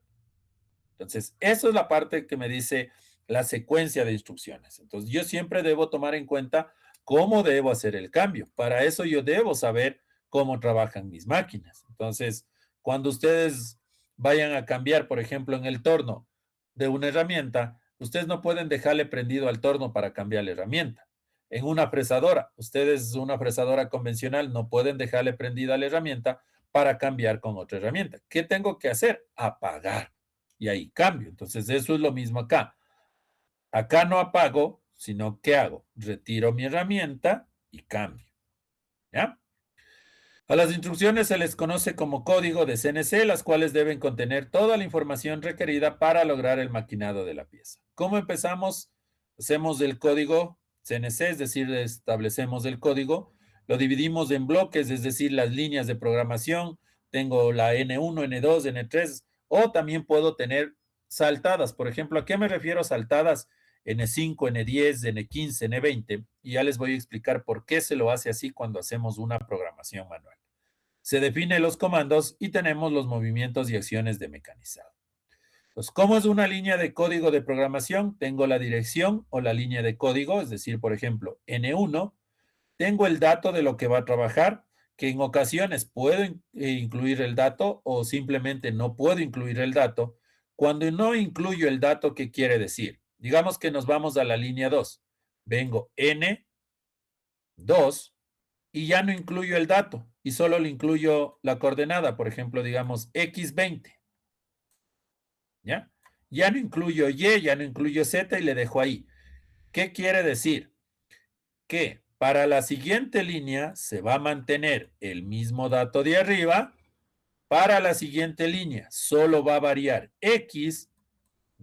Entonces, eso es la parte que me dice la secuencia de instrucciones. Entonces, yo siempre debo tomar en cuenta cómo debo hacer el cambio. Para eso yo debo saber cómo trabajan mis máquinas. Entonces, cuando ustedes vayan a cambiar, por ejemplo, en el torno de una herramienta, ustedes no pueden dejarle prendido al torno para cambiar la herramienta. En una fresadora, ustedes, una fresadora convencional, no pueden dejarle prendida la herramienta para cambiar con otra herramienta. ¿Qué tengo que hacer? Apagar y ahí cambio. Entonces, eso es lo mismo acá. Acá no apago, sino ¿qué hago? Retiro mi herramienta y cambio. ¿Ya? A las instrucciones se les conoce como código de CNC, las cuales deben contener toda la información requerida para lograr el maquinado de la pieza. ¿Cómo empezamos? Hacemos el código CNC, es decir, establecemos el código, lo dividimos en bloques, es decir, las líneas de programación. Tengo la N1, N2, N3, o también puedo tener saltadas. Por ejemplo, ¿a qué me refiero saltadas? N5, N10, N15, N20, y ya les voy a explicar por qué se lo hace así cuando hacemos una programación manual. Se definen los comandos y tenemos los movimientos y acciones de mecanizado. Entonces, ¿cómo es una línea de código de programación? Tengo la dirección o la línea de código, es decir, por ejemplo, N1, tengo el dato de lo que va a trabajar, que en ocasiones puedo incluir el dato o simplemente no puedo incluir el dato. Cuando no incluyo el dato, ¿qué quiere decir? Digamos que nos vamos a la línea 2. Vengo N2 y ya no incluyo el dato y solo le incluyo la coordenada, por ejemplo, digamos X20, ¿ya? Ya no incluyo Y, ya no incluyo Z y le dejo ahí. ¿Qué quiere decir? Que para la siguiente línea se va a mantener el mismo dato de arriba, para la siguiente línea solo va a variar X,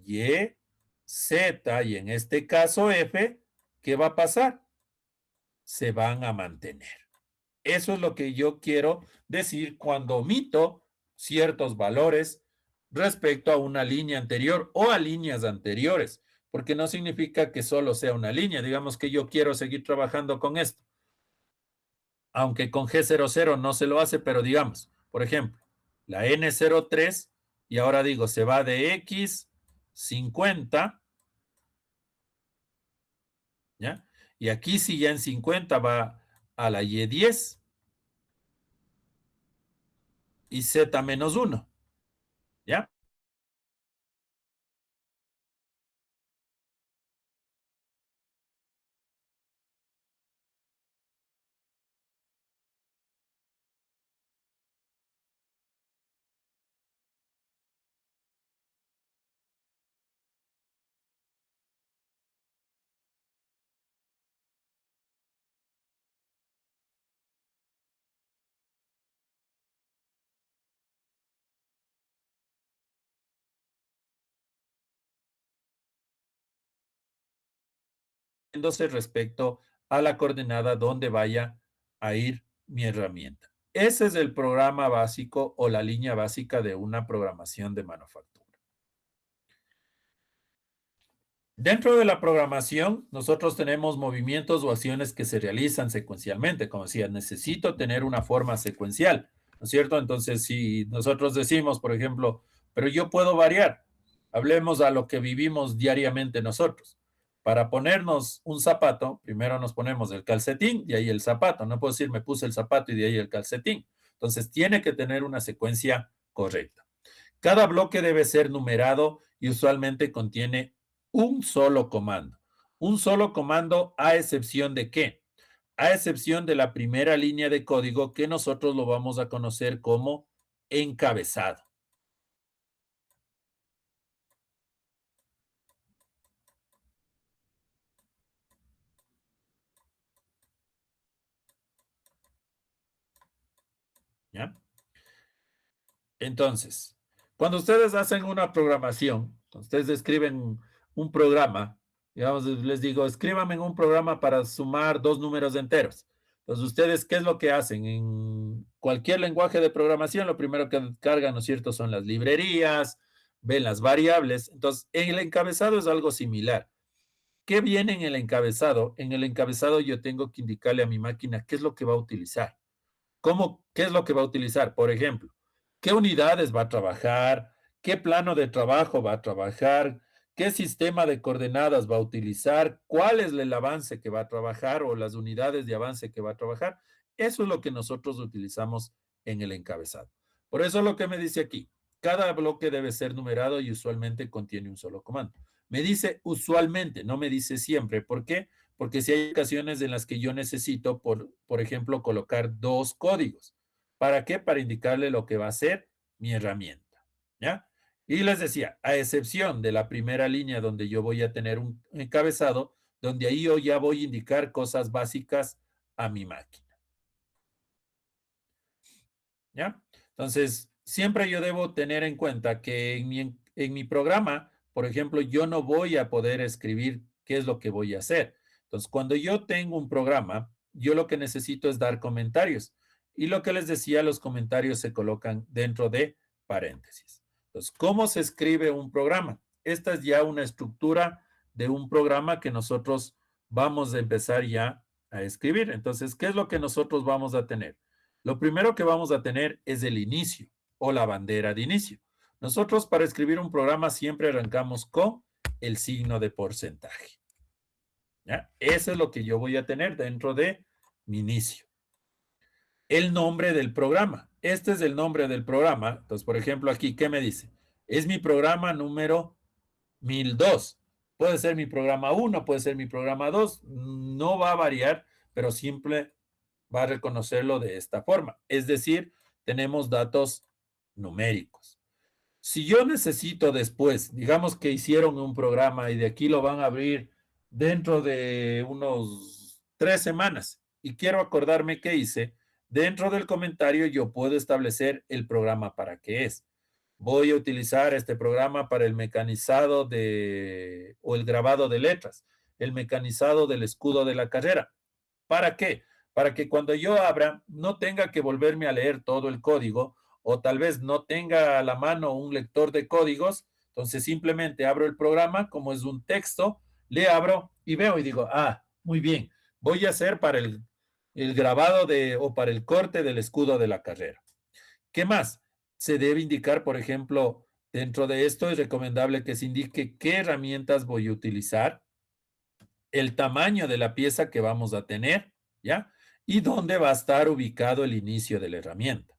Y, Z y en este caso F. ¿Qué va a pasar? Se van a mantener. Eso es lo que yo quiero decir cuando omito ciertos valores respecto a una línea anterior o a líneas anteriores, porque no significa que solo sea una línea. Digamos que yo quiero seguir trabajando con esto, aunque con G00 no se lo hace, pero digamos, por ejemplo, la N03, y ahora digo, se va de X50, ¿ya? Y aquí si ya en 50 va a la Y10 y Z-1, ¿ya? Respecto a la coordenada donde vaya a ir mi herramienta. Ese es el programa básico o la línea básica de una programación de manufactura. Dentro de la programación, nosotros tenemos movimientos o acciones que se realizan secuencialmente. Como decía, necesito tener una forma secuencial, ¿no es cierto? Entonces, si nosotros decimos, por ejemplo, pero yo puedo variar, hablemos a lo que vivimos diariamente nosotros. Para ponernos un zapato, primero nos ponemos el calcetín y ahí el zapato. No puedo decir me puse el zapato y de ahí el calcetín. Entonces, tiene que tener una secuencia correcta. Cada bloque debe ser numerado y usualmente contiene un solo comando. Un solo comando a excepción de qué? A excepción de la primera línea de código que nosotros lo vamos a conocer como encabezado. Entonces, cuando ustedes hacen una programación, ustedes escriben un programa, digamos, les digo, escríbanme en un programa para sumar dos números enteros. Entonces, ustedes, ¿qué es lo que hacen? En cualquier lenguaje de programación, lo primero que cargan, ¿no es cierto?, son las librerías, ven las variables. Entonces, en el encabezado es algo similar. ¿Qué viene en el encabezado? En el encabezado yo tengo que indicarle a mi máquina qué es lo que va a utilizar. ¿Cómo, qué es lo que va a utilizar? Por ejemplo, ¿qué unidades va a trabajar? ¿Qué plano de trabajo va a trabajar? ¿Qué sistema de coordenadas va a utilizar? ¿Cuál es el avance que va a trabajar o las unidades de avance que va a trabajar? Eso es lo que nosotros utilizamos en el encabezado. Por eso lo que me dice aquí, cada bloque debe ser numerado y usualmente contiene un solo comando. Me dice usualmente, no me dice siempre. ¿Por qué? Porque si hay ocasiones en las que yo necesito, por ejemplo, colocar dos códigos. ¿Para qué? Para indicarle lo que va a ser mi herramienta. ¿Ya? Y les decía, a excepción de la primera línea donde yo voy a tener un encabezado, donde ahí yo ya voy a indicar cosas básicas a mi máquina. ¿Ya? Entonces, siempre yo debo tener en cuenta que en mi programa, por ejemplo, yo no voy a poder escribir qué es lo que voy a hacer. Entonces, cuando yo tengo un programa, yo lo que necesito es dar comentarios. Y lo que les decía, los comentarios se colocan dentro de paréntesis. Entonces, ¿cómo se escribe un programa? Esta es ya una estructura de un programa que nosotros vamos a empezar ya a escribir. Entonces, ¿qué es lo que nosotros vamos a tener? Lo primero que vamos a tener es el inicio o la bandera de inicio. Nosotros para escribir un programa siempre arrancamos con el signo de porcentaje. ¿Ya? Eso es lo que yo voy a tener dentro de mi inicio. El nombre del programa. Este es el nombre del programa. Entonces, por ejemplo, aquí, ¿qué me dice? Es mi programa número 1002. Puede ser mi programa 1, puede ser mi programa 2. No va a variar, pero siempre va a reconocerlo de esta forma. Es decir, tenemos datos numéricos. Si yo necesito después, digamos que hicieron un programa y de aquí lo van a abrir dentro de unos 3 semanas y quiero acordarme qué hice, dentro del comentario yo puedo establecer el programa para qué es. Voy a utilizar este programa para el mecanizado o el grabado de letras, el mecanizado del escudo de la carrera. ¿Para qué? Para que cuando yo abra no tenga que volverme a leer todo el código o tal vez no tenga a la mano un lector de códigos. Entonces simplemente abro el programa, como es un texto, le abro y veo y digo, ah, muy bien, voy a hacer para el grabado o para el corte del escudo de la carrera. ¿Qué más? Se debe indicar, por ejemplo, dentro de esto es recomendable que se indique qué herramientas voy a utilizar, el tamaño de la pieza que vamos a tener, ¿ya? Y dónde va a estar ubicado el inicio de la herramienta.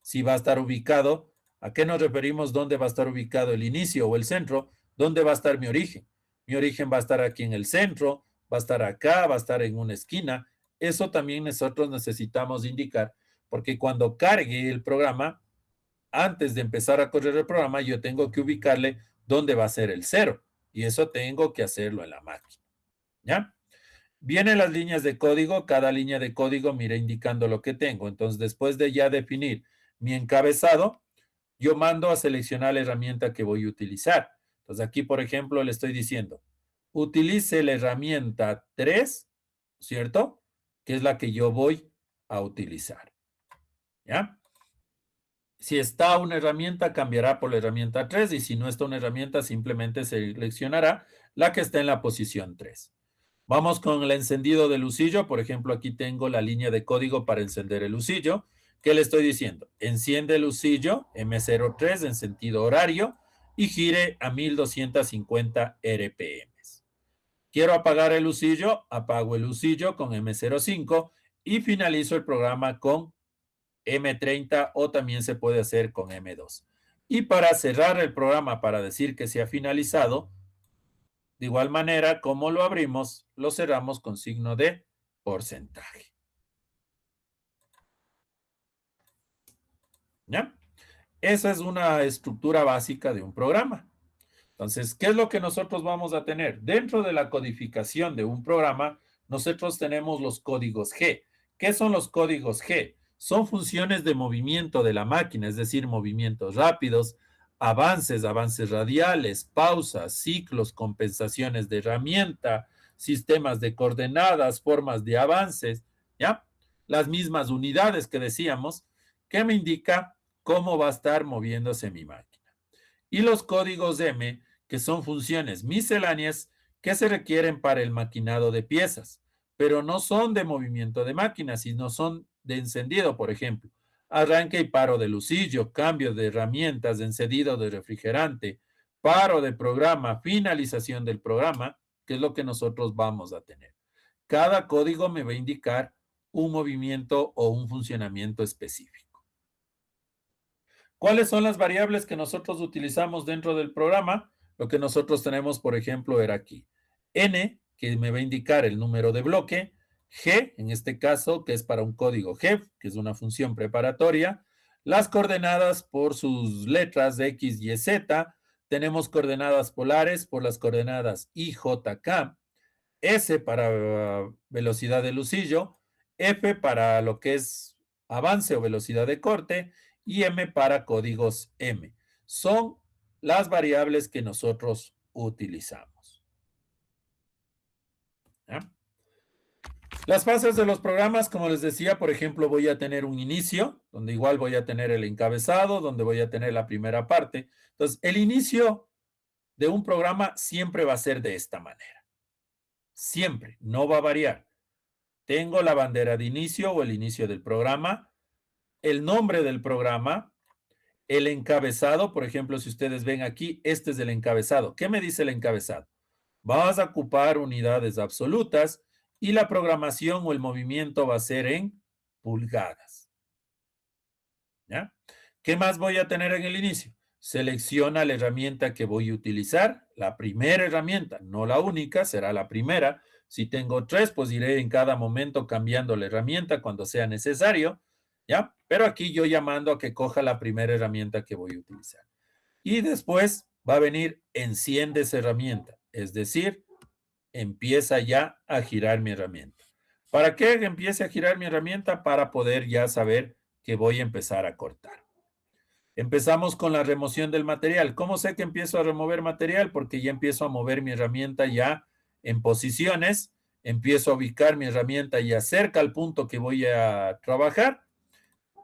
Si va a estar ubicado, ¿a qué nos referimos? ¿Dónde va a estar ubicado el inicio o el centro? ¿Dónde va a estar mi origen? Mi origen va a estar aquí en el centro, va a estar acá, va a estar en una esquina. Eso también nosotros necesitamos indicar, porque cuando cargue el programa, antes de empezar a correr el programa, yo tengo que ubicarle dónde va a ser el cero. Y eso tengo que hacerlo en la máquina. ¿Ya? Vienen las líneas de código, cada línea de código me irá indicando lo que tengo. Entonces, después de ya definir mi encabezado, yo mando a seleccionar la herramienta que voy a utilizar. Entonces, aquí, por ejemplo, le estoy diciendo, utilice la herramienta 3, ¿cierto? Que es la que yo voy a utilizar. ¿Ya? Si está una herramienta, cambiará por la herramienta 3 y si no está una herramienta, simplemente seleccionará la que está en la posición 3. Vamos con el encendido del lucillo. Por ejemplo, aquí tengo la línea de código para encender el lucillo. ¿Qué le estoy diciendo? Enciende el lucillo M03 en sentido horario y gire a 1250 RPM. Quiero apagar el lucillo, apago el lucillo con M05 y finalizo el programa con M30 o también se puede hacer con M2. Y para cerrar el programa, para decir que se ha finalizado, de igual manera, como lo abrimos, lo cerramos con signo de porcentaje. ¿Ya? Esa es una estructura básica de un programa. Entonces, ¿qué es lo que nosotros vamos a tener? Dentro de la codificación de un programa, nosotros tenemos los códigos G. ¿Qué son los códigos G? son funciones de movimiento de la máquina, es decir, movimientos rápidos, avances, avances radiales, pausas, ciclos, compensaciones de herramienta, sistemas de coordenadas, formas de avances, ¿ya? Las mismas unidades que decíamos, que me indica cómo va a estar moviéndose mi máquina. Y los códigos M, que son funciones misceláneas que se requieren para el maquinado de piezas, pero no son de movimiento de máquina, sino son de encendido, por ejemplo. Arranque y paro de lucillo, cambio de herramientas, encendido de refrigerante, paro de programa, finalización del programa, que es lo que nosotros vamos a tener. Cada código me va a indicar un movimiento o un funcionamiento específico. ¿Cuáles son las variables que nosotros utilizamos dentro del programa? Lo que nosotros tenemos, por ejemplo, era aquí. N, que me va a indicar el número de bloque. G, en este caso, que es para un código GEF, que es una función preparatoria. Las coordenadas por sus letras X, Y, Z. Tenemos coordenadas polares por las coordenadas I, J, K. S para velocidad de lucillo. F para lo que es avance o velocidad de corte y M para códigos M. Son las variables que nosotros utilizamos. ¿Ya? Las fases de los programas, como les decía, por ejemplo, voy a tener un inicio, donde igual voy a tener el encabezado, donde voy a tener la primera parte. Entonces, el inicio de un programa siempre va a ser de esta manera. Siempre, no va a variar. Tengo la bandera de inicio o el inicio del programa, el nombre del programa, el encabezado, por ejemplo, si ustedes ven aquí, este es el encabezado. ¿Qué me dice el encabezado? Vas a ocupar unidades absolutas y la programación o el movimiento va a ser en pulgadas. ¿Ya? ¿Qué más voy a tener en el inicio? Selecciona la herramienta que voy a utilizar, la primera herramienta, no la única, será la primera. Si tengo tres, pues iré en cada momento cambiando la herramienta cuando sea necesario, ¿ya? Pero aquí yo llamando a que coja la primera herramienta que voy a utilizar. Y después va a venir enciende esa herramienta, es decir, empieza ya a girar mi herramienta. ¿Para qué empiece a girar mi herramienta? Para poder ya saber que voy a empezar a cortar. Empezamos con la remoción del material. ¿Cómo sé que empiezo a remover material? Porque ya empiezo a mover mi herramienta ya en posiciones, empiezo a ubicar mi herramienta ya cerca al punto que voy a trabajar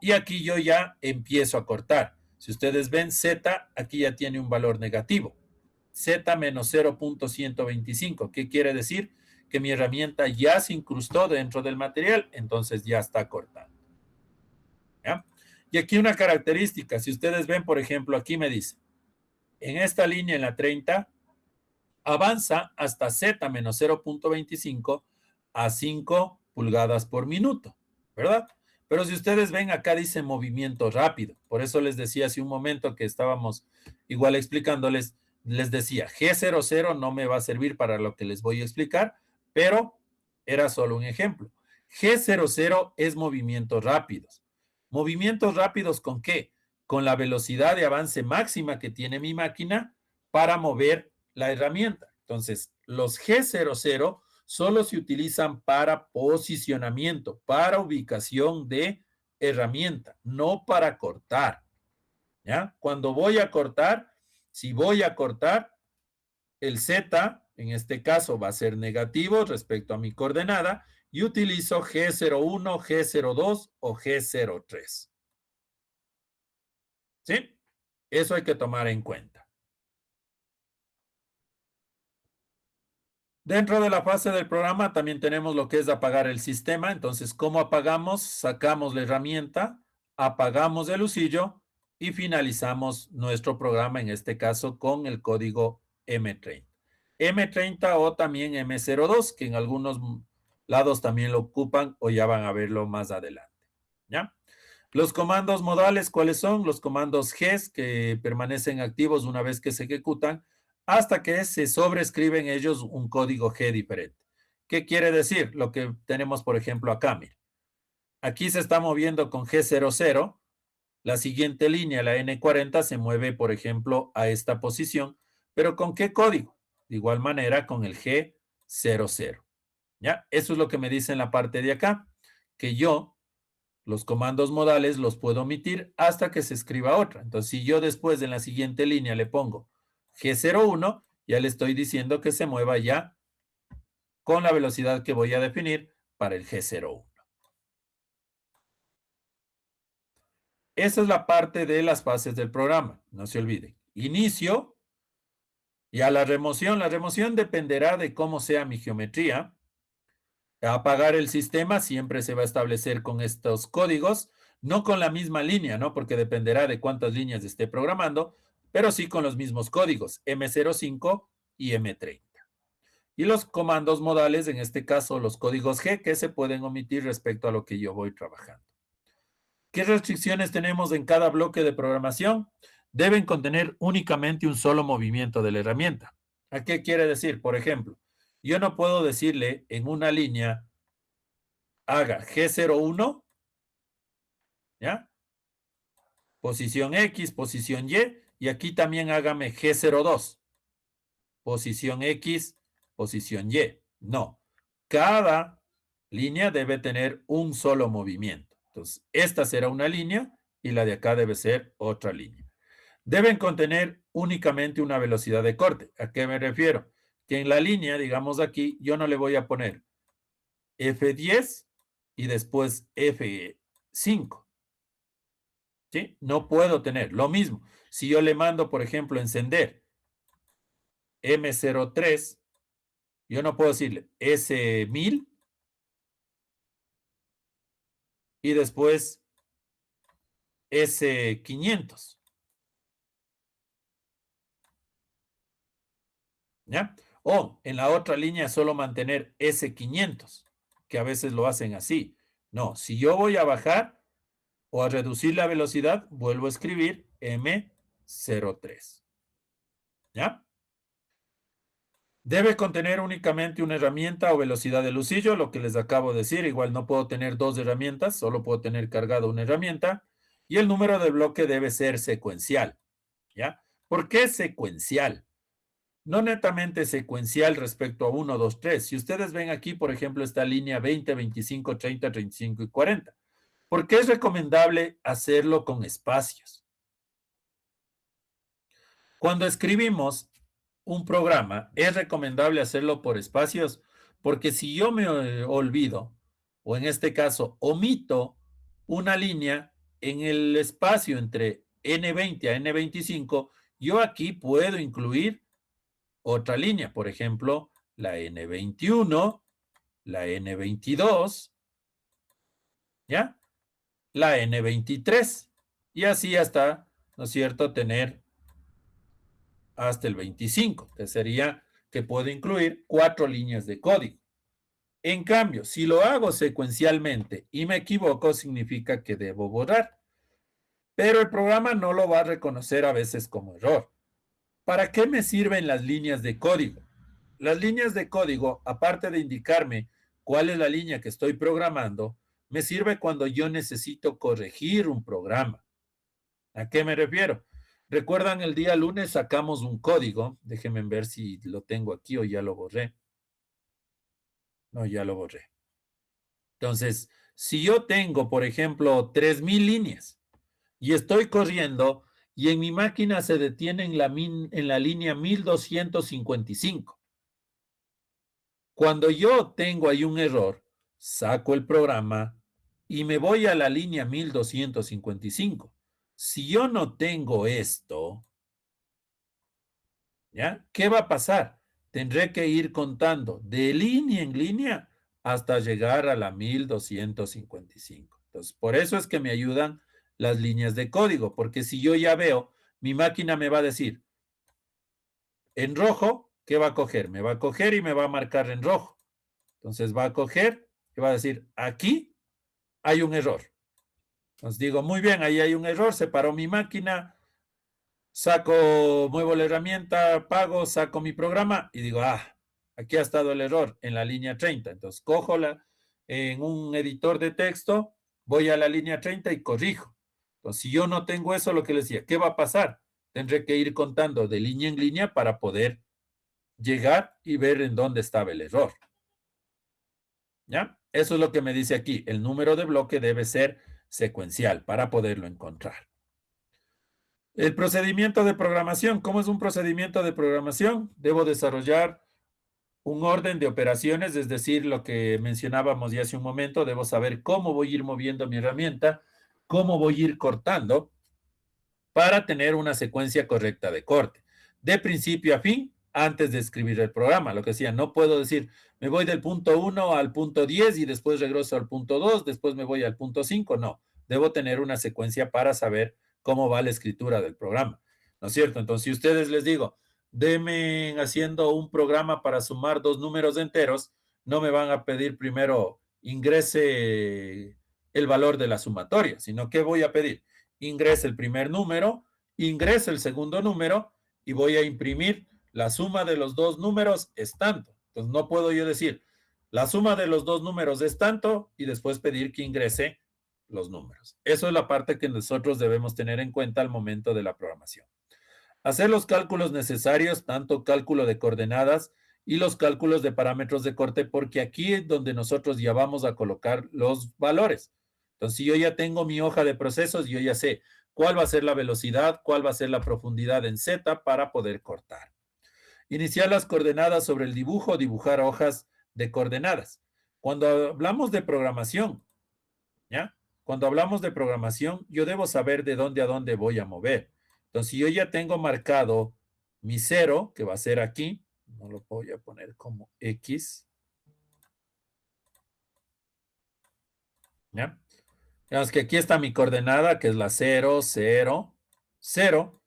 y aquí yo ya empiezo a cortar. Si ustedes ven Z, aquí ya tiene un valor negativo. Z menos 0.125. ¿Qué quiere decir? Que mi herramienta ya se incrustó dentro del material, entonces ya está cortada. ¿Ya? Y aquí una característica, si ustedes ven, por ejemplo, aquí me dice, en esta línea, en la 30, avanza hasta Z menos 0.25 a 5 pulgadas por minuto, ¿verdad? Pero si ustedes ven, acá dice movimiento rápido. Por eso les decía hace un momento que estábamos igual explicándoles, les decía, G00 no me va a servir para lo que les voy a explicar, pero era solo un ejemplo. G00 es movimientos rápidos. ¿Movimientos rápidos con qué? Con la velocidad de avance máxima que tiene mi máquina para mover la herramienta. Entonces, los G00 solo se utilizan para posicionamiento, para ubicación de herramienta, no para cortar. ¿Ya? Cuando voy a cortar, si voy a cortar, el Z, en este caso, va a ser negativo respecto a mi coordenada y utilizo G01, G02 o G03. ¿Sí? Eso hay que tomar en cuenta. Dentro de la fase del programa también tenemos lo que es apagar el sistema. Entonces, ¿cómo apagamos? Sacamos la herramienta, apagamos el usillo y finalizamos nuestro programa, en este caso con el código M30. M30 o también M02, que en algunos lados también lo ocupan o ya van a verlo más adelante. ¿Ya? Los comandos modales, ¿cuáles son? Los comandos GES que permanecen activos una vez que se ejecutan hasta que se sobrescribe en ellos un código G diferente. ¿Qué quiere decir? Lo que tenemos, por ejemplo, acá. Mire. Aquí se está moviendo con G00. La siguiente línea, la N40, se mueve, por ejemplo, a esta posición. ¿Pero con qué código? De igual manera, con el G00. ¿Ya? Eso es lo que me dice en la parte de acá, que yo Los comandos modales los puedo omitir hasta que se escriba otra. Entonces, si yo después en la siguiente línea le pongo G01, ya le estoy diciendo que se mueva ya con la velocidad que voy a definir para el G01. Esa es la parte de las fases del programa, no se olviden. Inicio, ya la remoción dependerá de cómo sea mi geometría. Apagar el sistema siempre se va a establecer con estos códigos, no con la misma línea, ¿no? Porque dependerá de cuántas líneas esté programando, pero sí con los mismos códigos, M05 y M30. Y los comandos modales, en este caso los códigos G, que se pueden omitir respecto a lo que yo voy trabajando. ¿Qué restricciones tenemos en cada bloque de programación? Deben contener únicamente un solo movimiento de la herramienta. ¿A qué quiere decir? Por ejemplo, yo no puedo decirle en una línea haga G01, ¿ya? Posición X, posición Y, y aquí también hágame G02, posición X, posición Y. No, cada línea debe tener un solo movimiento. Entonces, esta será una línea y la de acá debe ser otra línea. Deben contener únicamente una velocidad de corte. ¿A qué me refiero? Que en la línea, digamos aquí, yo no le voy a poner F10 y después F5. ¿Sí? No puedo tener lo mismo. Si yo le mando, por ejemplo, encender M03, yo no puedo decirle S1000 y después S500. ¿Ya? O en la otra línea solo mantener S500, que a veces lo hacen así. No, si yo voy a bajar o a reducir la velocidad, vuelvo a escribir M03. ¿Ya? Debe contener únicamente una herramienta o velocidad de lucillo, lo que les acabo de decir. Igual no puedo tener dos herramientas, solo puedo tener cargada una herramienta. Y el número de bloque debe ser secuencial. ¿Ya? ¿Por qué secuencial? No netamente secuencial respecto a 1, 2, 3. Si ustedes ven aquí, por ejemplo, esta línea 20, 25, 30, 35 y 40. ¿Por qué es recomendable hacerlo con espacios? Cuando escribimos un programa, es recomendable hacerlo por espacios, porque si yo me olvido, o en este caso omito una línea en el espacio entre N20 a N25, yo aquí puedo incluir otra línea, por ejemplo, la N21, la N22, ¿ya? La N23, y así hasta, ¿no es cierto?, tener hasta el 25, que sería que puedo incluir 4 líneas de código. En cambio, si lo hago secuencialmente y me equivoco, significa que debo borrar. Pero el programa no lo va a reconocer a veces como error. ¿Para qué me sirven las líneas de código? Las líneas de código, aparte de indicarme cuál es la línea que estoy programando, me sirve cuando yo necesito corregir un programa. ¿A qué me refiero? ¿Recuerdan el día lunes sacamos un código? Déjenme ver si lo tengo aquí o ya lo borré. No, ya lo borré. Entonces, si yo tengo, por ejemplo, 3000 líneas y estoy corriendo y en mi máquina se detiene en la línea 1255. Cuando yo tengo ahí un error, saco el programa y me voy a la línea 1255. Si yo no tengo esto, ¿ya? ¿Qué va a pasar? Tendré que ir contando de línea en línea hasta llegar a la 1255. Entonces, por eso es que me ayudan las líneas de código, porque si yo ya veo, mi máquina me va a decir, en rojo, ¿qué va a coger? Me va a coger y me va a marcar en rojo. Entonces va a coger y va a decir, aquí hay un error. Entonces digo, muy bien, ahí hay un error, se paró mi máquina, saco, muevo la herramienta, pago, saco mi programa y digo, aquí ha estado el error en la línea 30. Entonces cojo en un editor de texto, voy a la línea 30 y corrijo. Entonces, si yo no tengo eso, lo que les decía, ¿qué va a pasar? Tendré que ir contando de línea en línea para poder llegar y ver en dónde estaba el error. ¿Ya? Eso es lo que me dice aquí. El número de bloque debe ser secuencial para poderlo encontrar. El procedimiento de programación. ¿Cómo es un procedimiento de programación? Debo desarrollar un orden de operaciones, es decir, lo que mencionábamos ya hace un momento, debo saber cómo voy a ir moviendo mi herramienta, cómo voy a ir cortando para tener una secuencia correcta de corte, de principio a fin, antes de escribir el programa. Lo que decía, no puedo decir, me voy del punto 1 al punto 10 y después regreso al punto 2, después me voy al punto 5. No, debo tener una secuencia para saber cómo va la escritura del programa, ¿no es cierto? Entonces, si ustedes les digo, denme haciendo un programa para sumar dos números enteros, no me van a pedir primero ingrese el valor de la sumatoria, sino que voy a pedir, ingrese el primer número, ingrese el segundo número y voy a imprimir la suma de los dos números es tanto. Entonces no puedo yo decir, la suma de los dos números es tanto y después pedir que ingrese los números. Eso es la parte que nosotros debemos tener en cuenta al momento de la programación. Hacer los cálculos necesarios, tanto cálculo de coordenadas y los cálculos de parámetros de corte, porque aquí es donde nosotros ya vamos a colocar los valores. Entonces, si yo ya tengo mi hoja de procesos, yo ya sé cuál va a ser la velocidad, cuál va a ser la profundidad en Z para poder cortar. Iniciar las coordenadas sobre el dibujo, dibujar hojas de coordenadas. Cuando hablamos de programación, ¿ya? Cuando hablamos de programación, yo debo saber de dónde a dónde voy a mover. Entonces, si yo ya tengo marcado mi 0, que va a ser aquí, no lo voy a poner como X, ¿ya? Digamos que aquí está mi coordenada, que es la 0, 0, 0,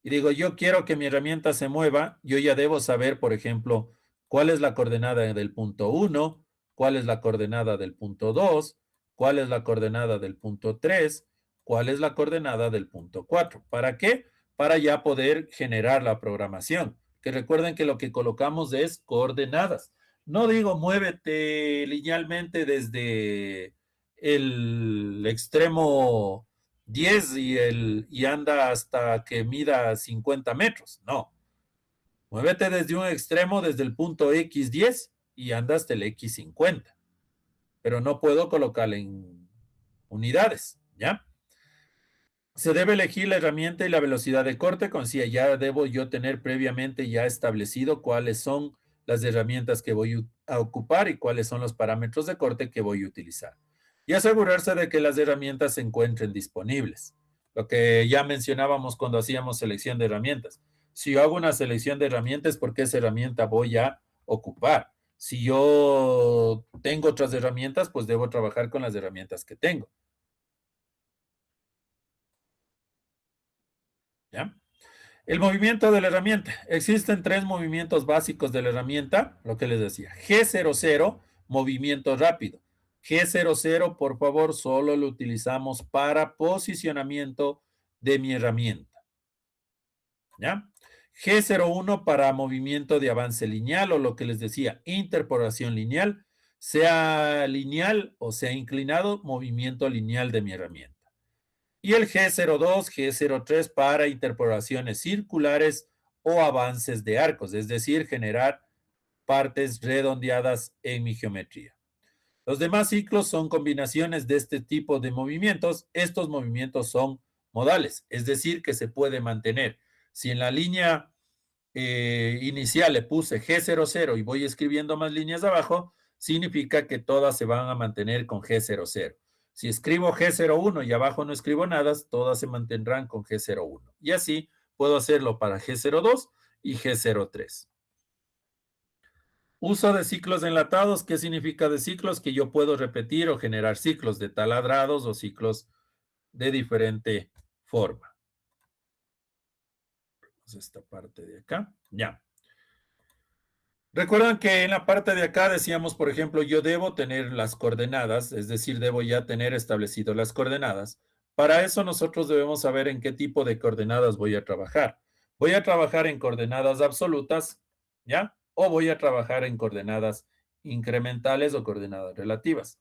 y digo, yo quiero que mi herramienta se mueva, yo ya debo saber, por ejemplo, cuál es la coordenada del punto 1, cuál es la coordenada del punto 2, cuál es la coordenada del punto 3, cuál es la coordenada del punto 4. ¿Para qué? Para ya poder generar la programación. Que recuerden que lo que colocamos es coordenadas. No digo muévete linealmente desde el extremo 10 y anda hasta que mida 50 metros. No. Muévete desde un extremo, desde el punto X10 y anda hasta el X50. Pero no puedo colocarle en unidades, ¿ya? Se debe elegir la herramienta y la velocidad de corte, con si ya debo yo tener previamente ya establecido cuáles son las herramientas que voy a ocupar y cuáles son los parámetros de corte que voy a utilizar. Y asegurarse de que las herramientas se encuentren disponibles. Lo que ya mencionábamos cuando hacíamos selección de herramientas. Si yo hago una selección de herramientas, ¿por qué esa herramienta voy a ocupar? Si yo tengo otras herramientas, pues debo trabajar con las herramientas que tengo. ¿Ya? El movimiento de la herramienta. Existen tres movimientos básicos de la herramienta, lo que les decía. G00, movimiento rápido. G00, por favor, solo lo utilizamos para posicionamiento de mi herramienta. ¿Ya? G01 para movimiento de avance lineal o lo que les decía, interpolación lineal, sea lineal o sea inclinado, movimiento lineal de mi herramienta. Y el G02, G03 para interpolaciones circulares o avances de arcos, es decir, generar partes redondeadas en mi geometría. Los demás ciclos son combinaciones de este tipo de movimientos. Estos movimientos son modales, es decir, que se puede mantener. Si en la línea inicial le puse G00 y voy escribiendo más líneas abajo, significa que todas se van a mantener con G00. Si escribo G01 y abajo no escribo nada, todas se mantendrán con G01. Y así puedo hacerlo para G02 y G03. Uso de ciclos enlatados. ¿Qué significa de ciclos? Que yo puedo repetir o generar ciclos de taladrados o ciclos de diferente forma. Esta parte de acá. Ya. Recuerdan que en la parte de acá decíamos, por ejemplo, yo debo tener las coordenadas, es decir, debo ya tener establecido las coordenadas. Para eso nosotros debemos saber en qué tipo de coordenadas voy a trabajar. Voy a trabajar en coordenadas absolutas, ¿ya? O voy a trabajar en coordenadas incrementales o coordenadas relativas.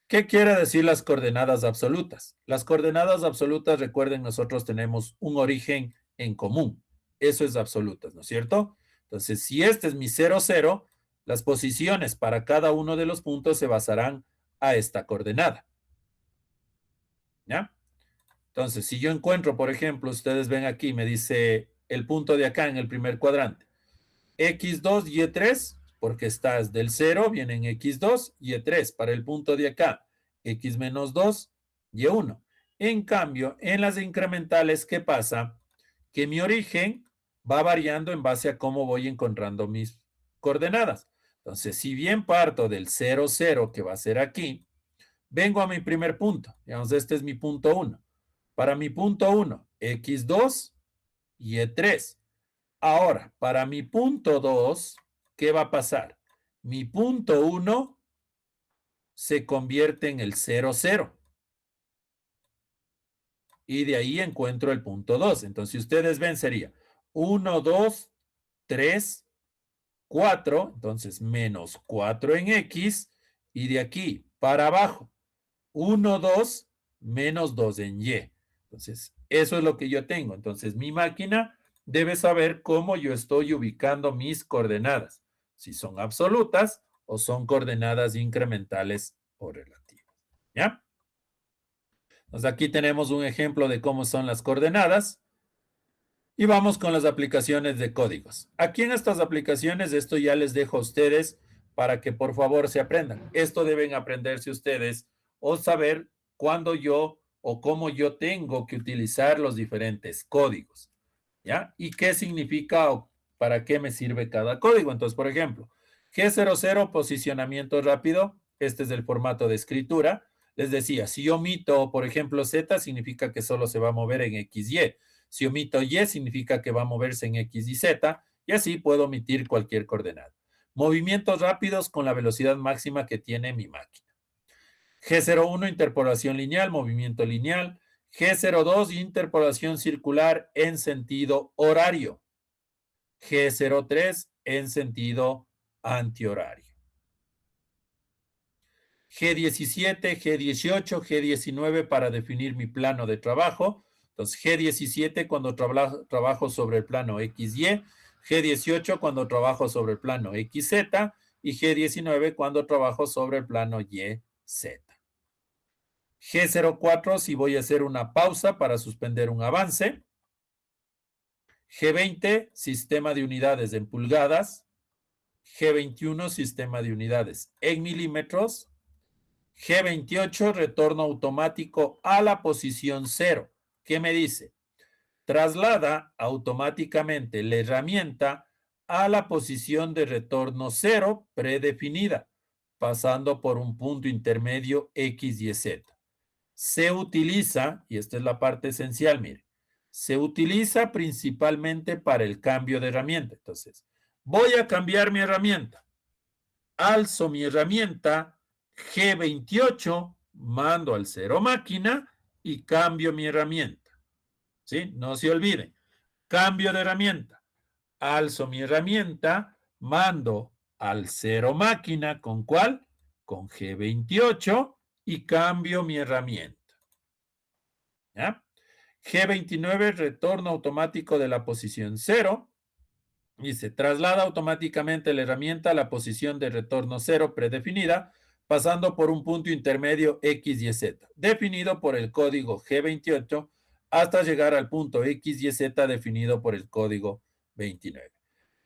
¿Qué quiere decir las coordenadas absolutas? Las coordenadas absolutas, recuerden, nosotros tenemos un origen en común. Eso es absolutas, ¿no es cierto? Entonces, si este es mi 0, 0, las posiciones para cada uno de los puntos se basarán a esta coordenada. ¿ya? Entonces, si yo encuentro, por ejemplo, ustedes ven aquí, me dice el punto de acá en el primer cuadrante, x2, y3, porque estás del 0, vienen x2, y3. Para el punto de acá, x menos 2, y1. En cambio, en las incrementales, ¿qué pasa? Que mi origen va variando en base a cómo voy encontrando mis coordenadas. Entonces, si bien parto del 0, 0, que va a ser aquí, vengo a mi primer punto. Digamos, este es mi punto 1. Para mi punto 1, x2, y3. Ahora, para mi punto 2, ¿qué va a pasar? Mi punto 1 se convierte en el 0, 0. Y de ahí encuentro el punto 2. Entonces, si ustedes ven, sería 1, 2, 3, 4. Entonces, menos 4 en X. Y de aquí para abajo, 1, 2, menos 2 en Y. Entonces, eso es lo que yo tengo. Entonces, mi máquina debe saber cómo yo estoy ubicando mis coordenadas, si son absolutas o son coordenadas incrementales o relativas. ¿Ya? Entonces, aquí tenemos un ejemplo de cómo son las coordenadas. Y vamos con las aplicaciones de códigos. Aquí en estas aplicaciones, esto ya les dejo a ustedes para que por favor se aprendan. Esto deben aprenderse ustedes o saber cuándo yo o cómo yo tengo que utilizar los diferentes códigos. ¿Ya? ¿Y qué significa o para qué me sirve cada código? Entonces, por ejemplo, G00, posicionamiento rápido. Este es el formato de escritura. Les decía, si yo omito, por ejemplo, Z, significa que solo se va a mover en XY. Si omito Y, significa que va a moverse en X y Z, y así puedo omitir cualquier coordenada. Movimientos rápidos con la velocidad máxima que tiene mi máquina. G01, interpolación lineal, movimiento lineal. G02, interpolación circular en sentido horario. G03, en sentido antihorario. G17, G18, G19 para definir mi plano de trabajo. Entonces, G17 cuando trabajo sobre el plano XY, G18 cuando trabajo sobre el plano XZ y G19 cuando trabajo sobre el plano YZ. G04 si voy a hacer una pausa para suspender un avance. G20, sistema de unidades en pulgadas. G21, sistema de unidades en milímetros. G28, retorno automático a la posición 0. ¿Qué me dice? Traslada automáticamente la herramienta a la posición de retorno 0 predefinida, pasando por un punto intermedio X y Z. Se utiliza, y esta es la parte esencial, mire, se utiliza principalmente para el cambio de herramienta. Entonces, voy a cambiar mi herramienta. Alzo mi herramienta G28, mando al 0 máquina y cambio mi herramienta. ¿Sí? No se olviden. Cambio de herramienta. Alzo mi herramienta, mando al 0 máquina. ¿Con cuál? Con G28 y cambio mi herramienta. ¿Ya? G29, retorno automático de la posición 0. Y se traslada automáticamente la herramienta a la posición de retorno 0 predefinida, pasando por un punto intermedio X y Z, definido por el código G28, hasta llegar al punto X y Z definido por el código 29.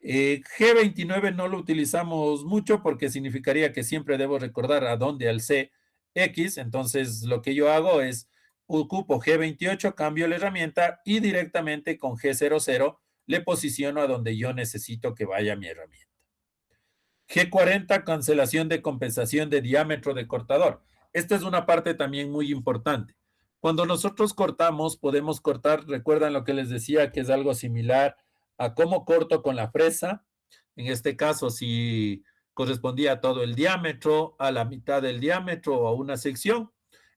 G29 no lo utilizamos mucho porque significaría que siempre debo recordar a dónde alcé X, entonces lo que yo hago es ocupo G28, cambio la herramienta y directamente con G00 le posiciono a donde yo necesito que vaya mi herramienta. G40, cancelación de compensación de diámetro de cortador. Esta es una parte también muy importante. Cuando nosotros cortamos, podemos cortar, recuerdan lo que les decía, que es algo similar a cómo corto con la fresa. En este caso, si correspondía a todo el diámetro, a la mitad del diámetro o a una sección.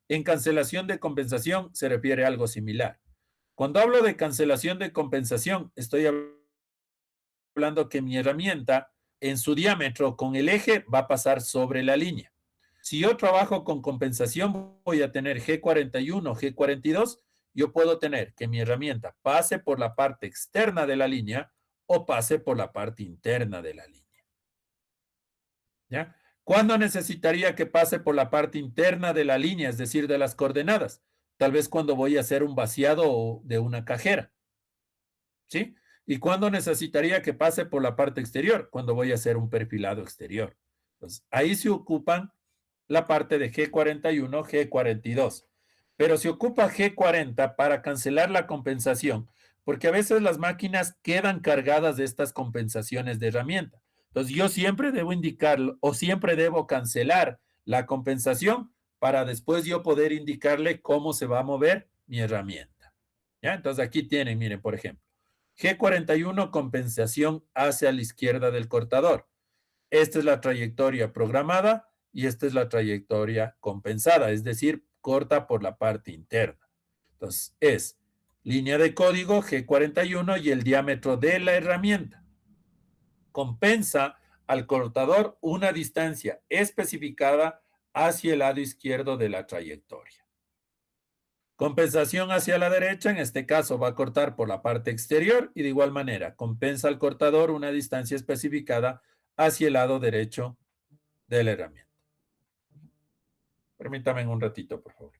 En cancelación de compensación se refiere a algo similar. Cuando hablo de cancelación de compensación, estoy hablando que mi herramienta en su diámetro con el eje va a pasar sobre la línea. Si yo trabajo con compensación, voy a tener G41, G42, yo puedo tener que mi herramienta pase por la parte externa de la línea o pase por la parte interna de la línea. ¿Ya? ¿Cuándo necesitaría que pase por la parte interna de la línea, es decir, de las coordenadas? tal vez cuando voy a hacer un vaciado de una cajera, ¿sí? ¿Y cuándo necesitaría que pase por la parte exterior? Cuando voy a hacer un perfilado exterior. Entonces, ahí se ocupan la parte de G41, G42. Pero se ocupa G40 para cancelar la compensación, porque a veces las máquinas quedan cargadas de estas compensaciones de herramienta. Entonces, yo siempre debo indicarlo o siempre debo cancelar la compensación para después yo poder indicarle cómo se va a mover mi herramienta. ¿Ya? Entonces, aquí tienen, miren, por ejemplo, G41, compensación hacia la izquierda del cortador. Esta es la trayectoria programada y esta es la trayectoria compensada, es decir, corta por la parte interna. Entonces, es línea de código G41 y el diámetro de la herramienta. Compensa al cortador una distancia especificada hacia el lado izquierdo de la trayectoria. Compensación hacia la derecha, en este caso va a cortar por la parte exterior y de igual manera compensa al cortador una distancia especificada hacia el lado derecho de la herramienta. Permítame un ratito, por favor.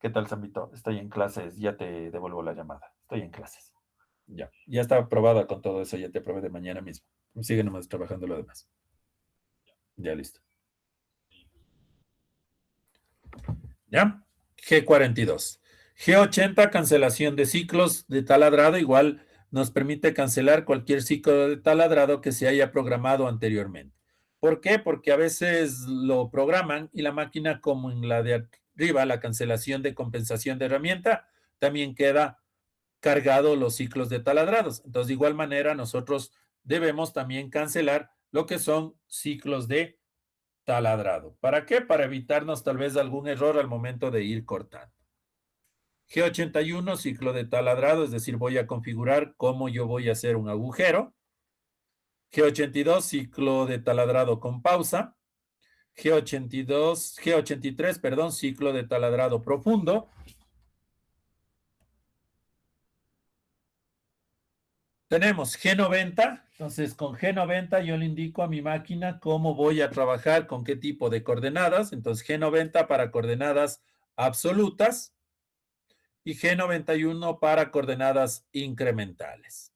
¿Qué tal, Sambito? Estoy en clases, ya te devuelvo la llamada. Estoy en clases. Ya está aprobada con todo eso, ya te aprobé de mañana mismo. Sigue nomás trabajando lo demás. Ya listo. ¿Ya? G42. G80, cancelación de ciclos de taladrado, igual nos permite cancelar cualquier ciclo de taladrado que se haya programado anteriormente. ¿Por qué? Porque a veces lo programan y la máquina, como en la de arriba, la cancelación de compensación de herramienta, también queda cargado los ciclos de taladrados. Entonces, de igual manera, nosotros debemos también cancelar lo que son ciclos de taladrado. ¿Para qué? Para evitarnos tal vez algún error al momento de ir cortando. G81, ciclo de taladrado, es decir, voy a configurar cómo yo voy a hacer un agujero. G82, ciclo de taladrado con pausa. G83, perdón, ciclo de taladrado profundo. Tenemos G90, entonces con G90 yo le indico a mi máquina cómo voy a trabajar, con qué tipo de coordenadas. Entonces G90 para coordenadas absolutas y G91 para coordenadas incrementales.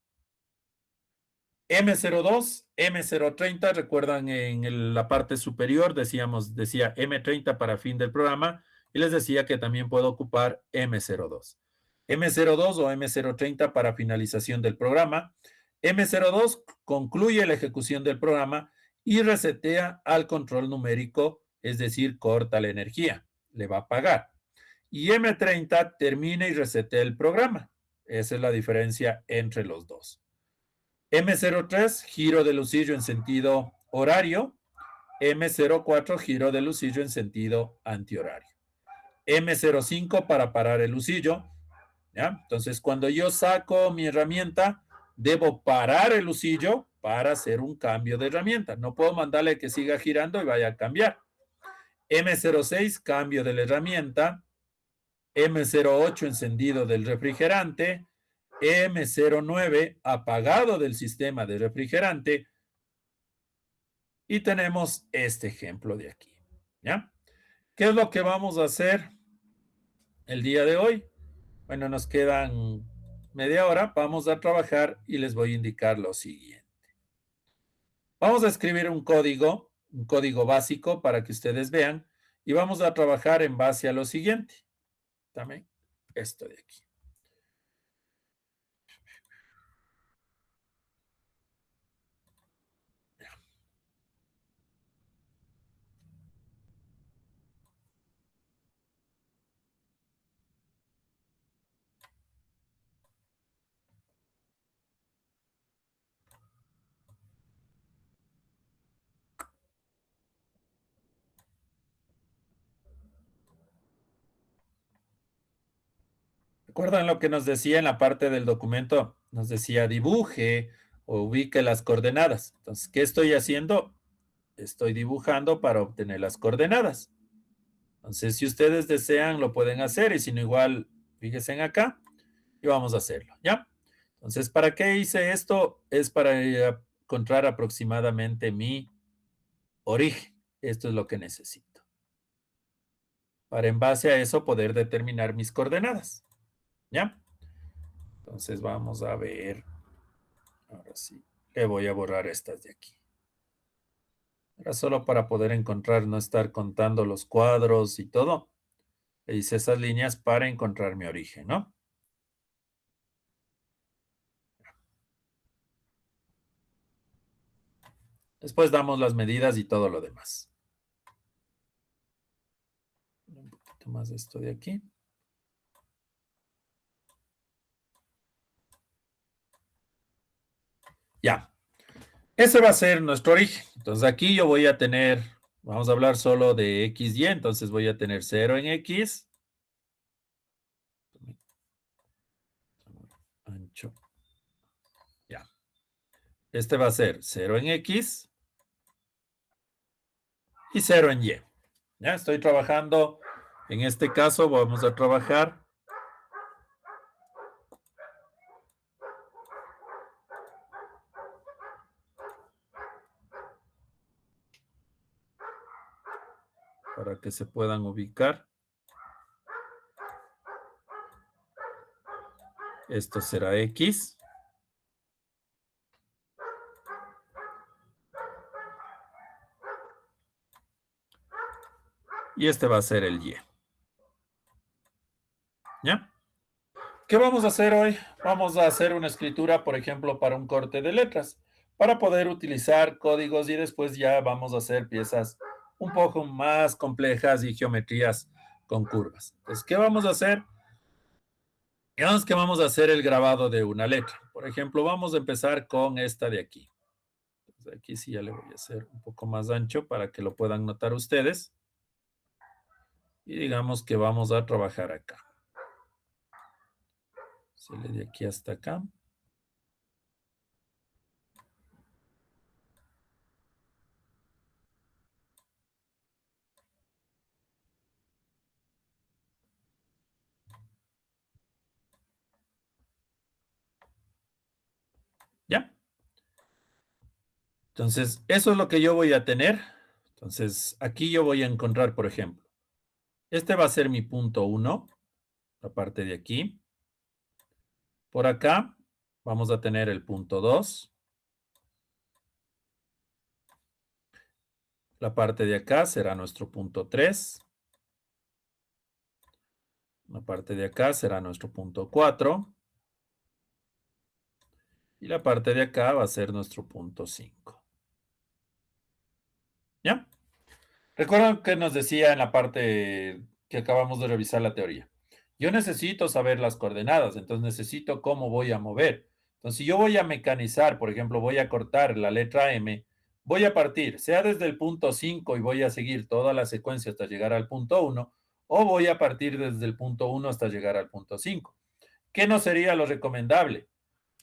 M02, M030, recuerdan en la parte superior decía M30 para fin del programa y les decía que también puedo ocupar M02. M02 o M030 para finalización del programa. M02 concluye la ejecución del programa y resetea al control numérico, es decir, corta la energía, le va a apagar. Y M30 termina y resetea el programa. Esa es la diferencia entre los dos. M03, giro de lucillo en sentido horario. M04, giro de lucillo en sentido antihorario. M05 para parar el lucillo. ¿Ya? Entonces, cuando yo saco mi herramienta, debo parar el lucillo para hacer un cambio de herramienta. No puedo mandarle que siga girando y vaya a cambiar. M06, cambio de la herramienta. M08, encendido del refrigerante. M09, apagado del sistema de refrigerante. Y tenemos este ejemplo de aquí. ¿Ya? ¿Qué es lo que vamos a hacer el día de hoy? Bueno, nos quedan media hora. Vamos a trabajar y les voy a indicar lo siguiente. Vamos a escribir un código básico para que ustedes vean y vamos a trabajar en base a lo siguiente. También esto de aquí. ¿Recuerdan lo que nos decía en la parte del documento? Nos decía dibuje o ubique las coordenadas. Entonces, ¿qué estoy haciendo? Estoy dibujando para obtener las coordenadas. Entonces, si ustedes desean, lo pueden hacer y si no, igual, fíjense en acá y vamos a hacerlo, ¿ya? Entonces, ¿para qué hice esto? Es para encontrar aproximadamente mi origen. Esto es lo que necesito. para en base a eso poder determinar mis coordenadas. ¿Ya? Entonces vamos a ver. Ahora sí, le voy a borrar estas de aquí. Era solo para poder encontrar, no estar contando los cuadros y todo. Le hice esas líneas para encontrar mi origen, ¿no? Después damos las medidas y todo lo demás. Un poquito más de esto de aquí. Ya. Ese va a ser nuestro origen. Entonces aquí yo voy a tener, vamos a hablar solo de x, y, entonces voy a tener 0 en x. Ancho. Ya. Este va a ser 0 en x y 0 en y. Ya estoy trabajando, en este caso vamos a trabajar para que se puedan ubicar. Esto será x. Y este va a ser el y. ¿Ya? ¿Qué vamos a hacer hoy? Vamos a hacer una escritura, por ejemplo, para un corte de letras, para poder utilizar códigos y después ya vamos a hacer piezas un poco más complejas y geometrías con curvas. Entonces, ¿qué vamos a hacer? Digamos que vamos a hacer el grabado de una letra. Por ejemplo, vamos a empezar con esta de aquí. Entonces, aquí sí ya le voy a hacer un poco más ancho para que lo puedan notar ustedes. Y digamos que vamos a trabajar acá. Sale de aquí hasta acá. ¿Ya? Entonces, eso es lo que yo voy a tener. Entonces, aquí yo voy a encontrar, por ejemplo, este va a ser mi punto 1, la parte de aquí. Por acá vamos a tener el punto 2. La parte de acá será nuestro punto 3. La parte de acá será nuestro punto 4. Y la parte de acá va a ser nuestro punto 5. ¿Ya? Recuerden que nos decía en la parte que acabamos de revisar la teoría. Yo necesito saber las coordenadas, entonces necesito cómo voy a mover. Entonces, si yo voy a mecanizar, por ejemplo, voy a cortar la letra M, voy a partir, sea desde el punto 5 y voy a seguir toda la secuencia hasta llegar al punto 1, o voy a partir desde el punto 1 hasta llegar al punto 5. ¿Qué no sería lo recomendable?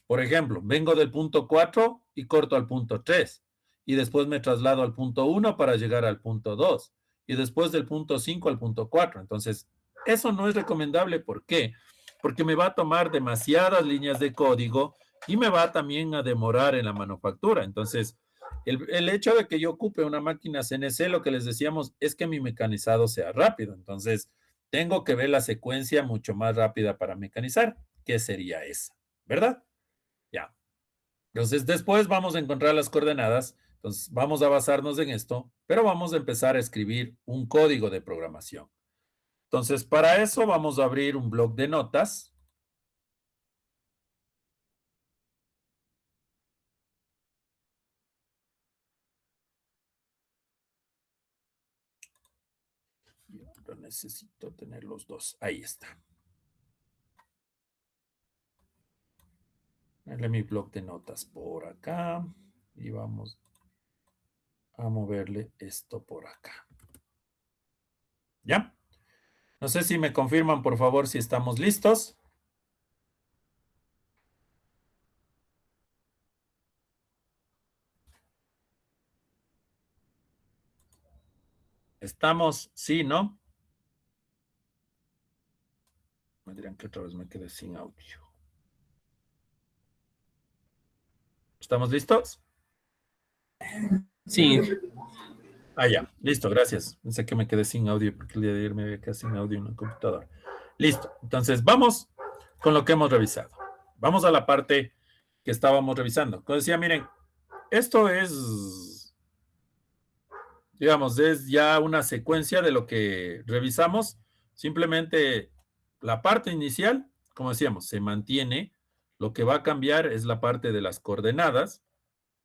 Por ejemplo, vengo del punto 4 y corto al punto 3. Y después me traslado al punto 1 para llegar al punto 2. Y después del punto 5 al punto 4. Entonces, eso no es recomendable. ¿Por qué? Porque me va a tomar demasiadas líneas de código y me va también a demorar en la manufactura. Entonces, el hecho de que yo ocupe una máquina CNC, lo que les decíamos, es que mi mecanizado sea rápido. Entonces, tengo que ver la secuencia mucho más rápida para mecanizar, que sería esa, ¿verdad? Ya. Entonces, después vamos a encontrar las coordenadas. Entonces, vamos a basarnos en esto, pero vamos a empezar a escribir un código de programación. Entonces, para eso vamos a abrir un bloc de notas. Y ahora necesito tener los dos. Ahí está. Ponerle mi bloc de notas por acá. Y vamos a moverle esto por acá. ¿Ya? No sé si me confirman, por favor, si estamos listos. ¿Estamos? Sí, ¿no? Me dirán que otra vez me quedé sin audio. ¿Estamos listos? Sí, Ah, ya, listo, gracias. Pensé que me quedé sin audio porque el día de ayer me había quedado sin audio en la computadora. Listo, entonces vamos con lo que hemos revisado. Vamos a la parte que estábamos revisando. Como decía, miren, esto es, digamos, es ya una secuencia de lo que revisamos. Simplemente la parte inicial, como decíamos, se mantiene. Lo que va a cambiar es la parte de las coordenadas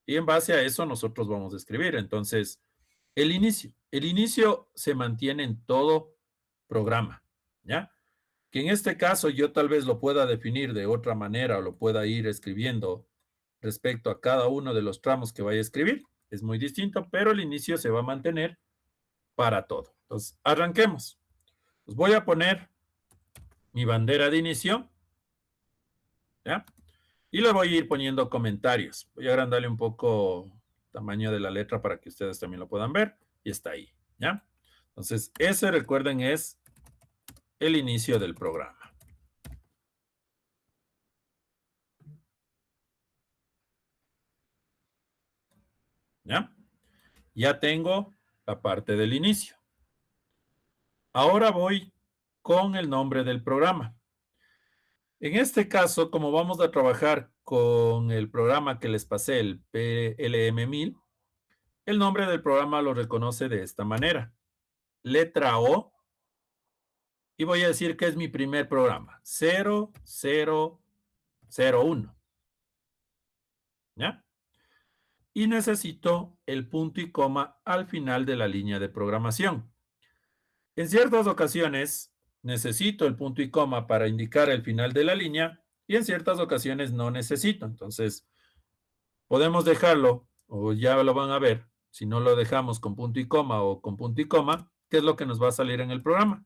y en base a eso nosotros vamos a escribir. Entonces, el inicio se mantiene en todo programa, ¿ya? Que en este caso yo tal vez lo pueda definir de otra manera o lo pueda ir escribiendo respecto a cada uno de los tramos que vaya a escribir. Es muy distinto, pero el inicio se va a mantener para todo. Entonces, arranquemos. Pues voy a poner mi bandera de inicio, ¿ya? Y le voy a ir poniendo comentarios. Voy a agrandarle un poco el tamaño de la letra para que ustedes también lo puedan ver. Y está ahí, ¿ya? Entonces, ese, recuerden, es el inicio del programa, ¿ya? Ya tengo la parte del inicio. Ahora voy con el nombre del programa. En este caso, como vamos a trabajar con el programa que les pasé, el PLM1000, el nombre del programa lo reconoce de esta manera. Letra O, y voy a decir que es mi primer programa, 0001, ¿ya? Y necesito el punto y coma al final de la línea de programación. En ciertas ocasiones necesito el punto y coma para indicar el final de la línea y en ciertas ocasiones no necesito. Entonces, podemos dejarlo, o ya lo van a ver, si no lo dejamos con punto y coma o con punto y coma, ¿qué es lo que nos va a salir en el programa?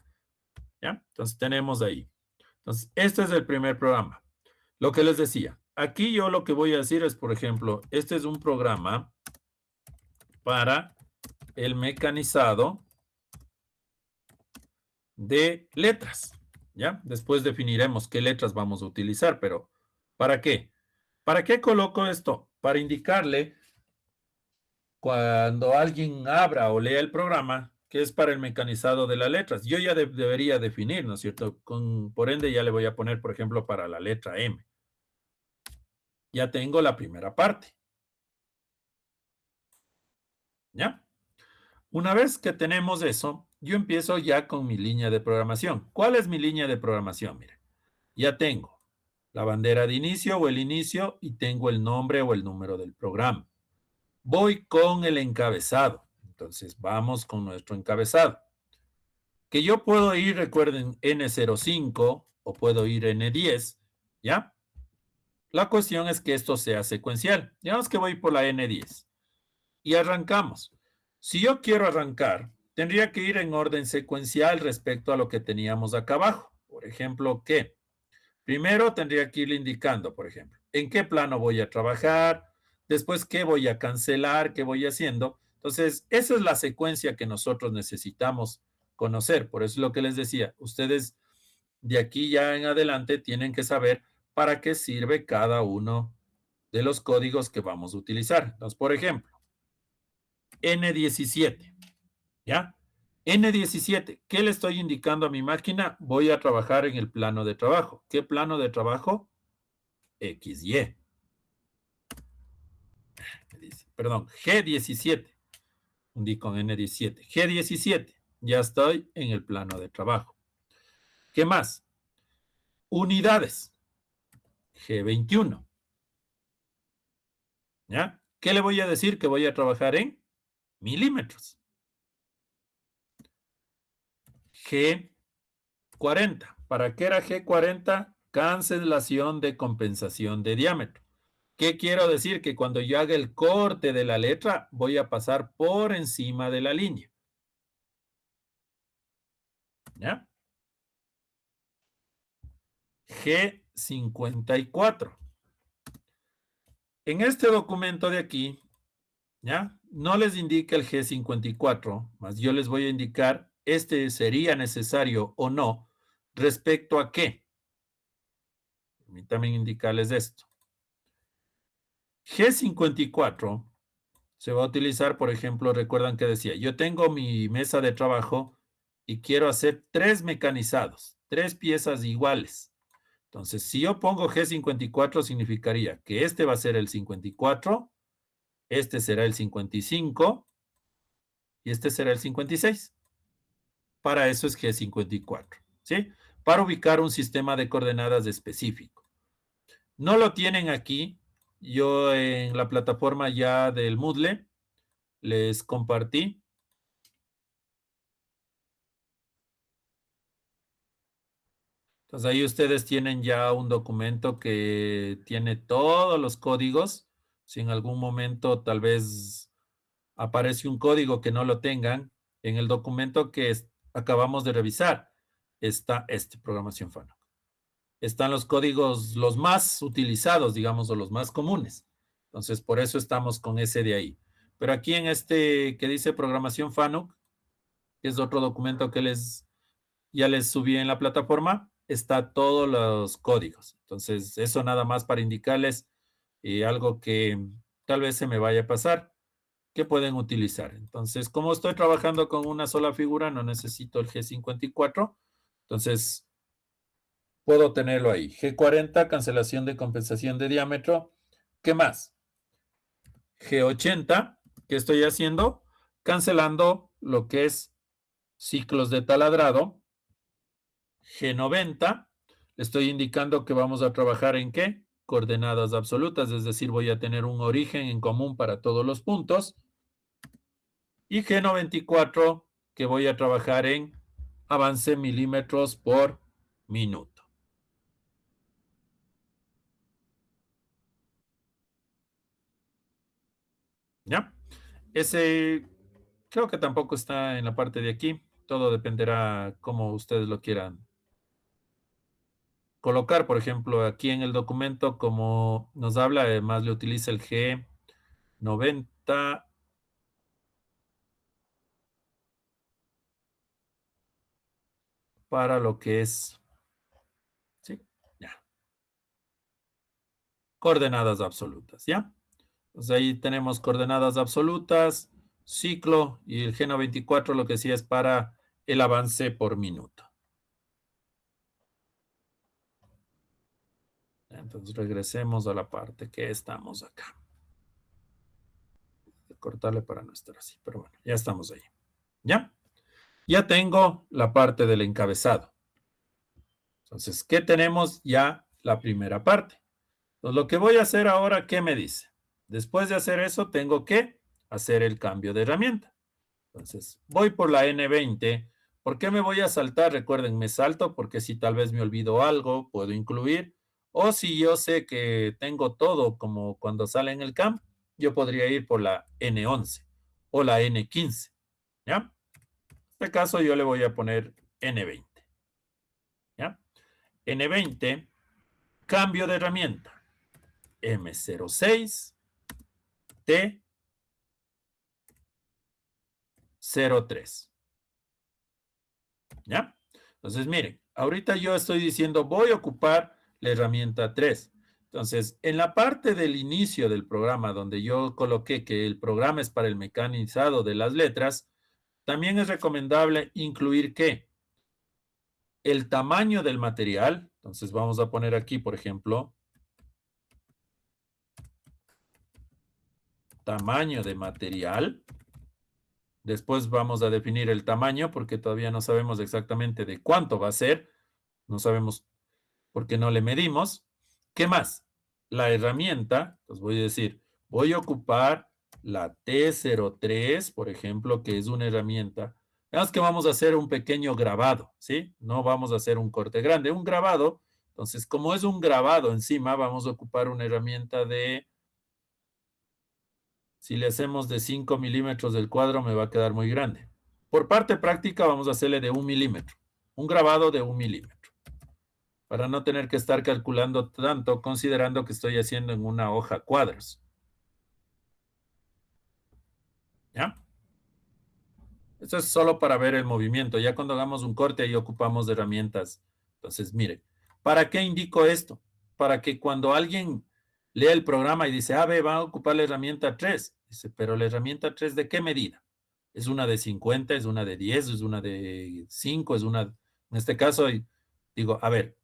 ¿Ya? Entonces, tenemos ahí. Entonces, este es el primer programa. Lo que les decía, aquí yo lo que voy a decir es, por ejemplo, este es un programa para el mecanizado de letras, ¿ya? Después definiremos qué letras vamos a utilizar, pero ¿para qué? ¿Para qué coloco esto? Para indicarle cuando alguien abra o lea el programa que es para el mecanizado de las letras. Yo ya debería definir, ¿no es cierto? Por ende ya le voy a poner, por ejemplo, para la letra M. Ya tengo la primera parte, ¿ya? Una vez que tenemos eso, yo empiezo ya con mi línea de programación. ¿Cuál es mi línea de programación? Mire, ya tengo la bandera de inicio o el inicio y tengo el nombre o el número del programa. Voy con el encabezado. Entonces, vamos con nuestro encabezado. Que yo puedo ir, recuerden, N05 o puedo ir N10, ¿ya? La cuestión es que esto sea secuencial. Digamos que voy por la N10 y arrancamos. Si yo quiero arrancar, tendría que ir en orden secuencial respecto a lo que teníamos acá abajo. Por ejemplo, ¿qué? Primero tendría que ir indicando, por ejemplo, en qué plano voy a trabajar, después qué voy a cancelar, qué voy haciendo. Entonces, esa es la secuencia que nosotros necesitamos conocer. Por eso es lo que les decía, ustedes de aquí ya en adelante tienen que saber para qué sirve cada uno de los códigos que vamos a utilizar. Entonces, por ejemplo, N17, ¿ya? N17, ¿qué le estoy indicando a mi máquina? Voy a trabajar en el plano de trabajo. ¿Qué plano de trabajo? XY. Perdón, G17. Hundí con N17. G17. Ya estoy en el plano de trabajo. ¿Qué más? Unidades. G21. ¿Ya? ¿Qué le voy a decir? Que voy a trabajar en milímetros. G40. ¿Para qué era G40? Cancelación de compensación de diámetro. ¿Qué quiero decir? Que cuando yo haga el corte de la letra, voy a pasar por encima de la línea. ¿Ya? G54. En este documento de aquí, ¿ya? No les indica el G54, más yo les voy a indicar este sería necesario o no respecto a qué. Permítanme indicarles esto. G54 Se va a utilizar, por ejemplo, recuerdan que decía, yo tengo mi mesa de trabajo y quiero hacer 3 mecanizados, 3 piezas iguales. Entonces, si yo pongo G54, significaría que este va a ser el 54, este será el 55 y este será el 56. Para eso es G54, ¿sí? Para ubicar un sistema de coordenadas específico. No lo tienen aquí. Yo en la plataforma ya del Moodle les compartí. Entonces ahí ustedes tienen ya un documento que tiene todos los códigos. Si en algún momento tal vez aparece un código que no lo tengan, en el documento que acabamos de revisar está programación Fanuc. Están los códigos los más utilizados, digamos, o los más comunes. Entonces, por eso estamos con ese de ahí. Pero aquí en este que dice programación Fanuc, que es otro documento que ya les subí en la plataforma, está todos los códigos. Entonces, eso nada más para indicarles algo que tal vez se me vaya a pasar, que pueden utilizar. Entonces, como estoy trabajando con una sola figura, no necesito el G54. Entonces, puedo tenerlo ahí. G40, cancelación de compensación de diámetro. ¿Qué más? G80, ¿qué estoy haciendo? Cancelando lo que es ciclos de taladrado. G90, le estoy indicando que vamos a trabajar en ¿qué? Coordenadas absolutas, es decir, voy a tener un origen en común para todos los puntos. Y G94, que voy a trabajar en avance milímetros por minuto. ¿Ya? Ese creo que tampoco está en la parte de aquí. Todo dependerá cómo ustedes lo quieran colocar. Por ejemplo, aquí en el documento, como nos habla, además le utiliza el G90 para lo que es, ¿sí? Ya. Coordenadas absolutas, ¿ya? Entonces ahí tenemos coordenadas absolutas, ciclo, y el G94 lo que sí es para el avance por minuto. Entonces regresemos a la parte que estamos acá. Cortarle para no estar así, pero bueno, ya estamos ahí. ¿Ya? Ya tengo la parte del encabezado. Entonces, ¿qué tenemos? Ya la primera parte. Entonces, lo que voy a hacer ahora, ¿qué me dice? Después de hacer eso, tengo que hacer el cambio de herramienta. Entonces, voy por la N20. ¿Por qué me voy a saltar? Recuerden, me salto porque si tal vez me olvido algo, puedo incluir. O si yo sé que tengo todo como cuando sale en el camp, yo podría ir por la N11 o la N15. ¿Ya? En este caso yo le voy a poner N20. ¿Ya? N20, cambio de herramienta. M06, T03. ¿Ya? Entonces, miren, ahorita yo estoy diciendo voy a ocupar la herramienta 3. Entonces, en la parte del inicio del programa, donde yo coloqué que el programa es para el mecanizado de las letras, también es recomendable incluir ¿qué? El tamaño del material. Entonces, vamos a poner aquí, por ejemplo, tamaño de material. Después vamos a definir el tamaño porque todavía no sabemos exactamente de cuánto va a ser. No sabemos por qué no le medimos. ¿Qué más? La herramienta, pues voy a decir, voy a ocupar la T03, por ejemplo, que es una herramienta. Veamos que vamos a hacer un pequeño grabado, ¿sí? No vamos a hacer un corte grande, un grabado. Entonces, como es un grabado encima, vamos a ocupar una herramienta de, si le hacemos de 5 milímetros del cuadro, me va a quedar muy grande. Por parte práctica, vamos a hacerle de 1 milímetro, un grabado de 1 milímetro, para no tener que estar calculando tanto, considerando que estoy haciendo en una hoja cuadros. ¿Ya? Esto es solo para ver el movimiento. Ya cuando hagamos un corte, ahí ocupamos de herramientas. Entonces, mire, ¿para qué indico esto? Para que cuando alguien lee el programa y dice, ve, va a ocupar la herramienta 3. Dice, pero la herramienta 3, ¿de qué medida? ¿Es una de 50? ¿Es una de 10? ¿Es una de 5? ¿Es una, en este caso, digo, a ver,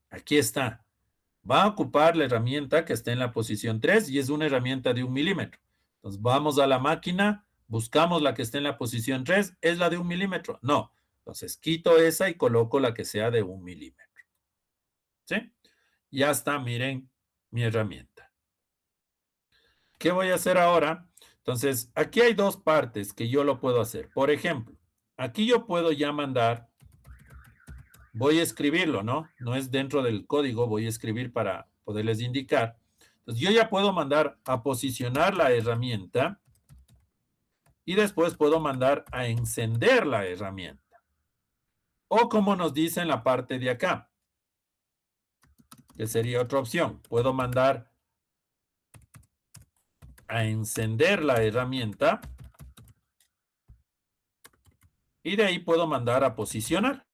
aquí está. Va a ocupar la herramienta que está en la posición 3 y es una herramienta de 1 milímetro. Entonces, vamos a la máquina, buscamos la que está en la posición 3, ¿es la de 1 milímetro? No. Entonces, quito esa y coloco la que sea de 1 milímetro. ¿Sí? Ya está, miren mi herramienta. ¿Qué voy a hacer ahora? Entonces, aquí hay dos partes que yo lo puedo hacer. Por ejemplo, aquí yo puedo ya mandar, voy a escribirlo, ¿no? No es dentro del código, voy a escribir para poderles indicar. Entonces, yo ya puedo mandar a posicionar la herramienta y después puedo mandar a encender la herramienta. O como nos dice en la parte de acá, que sería otra opción. Puedo mandar a encender la herramienta y de ahí puedo mandar a posicionar.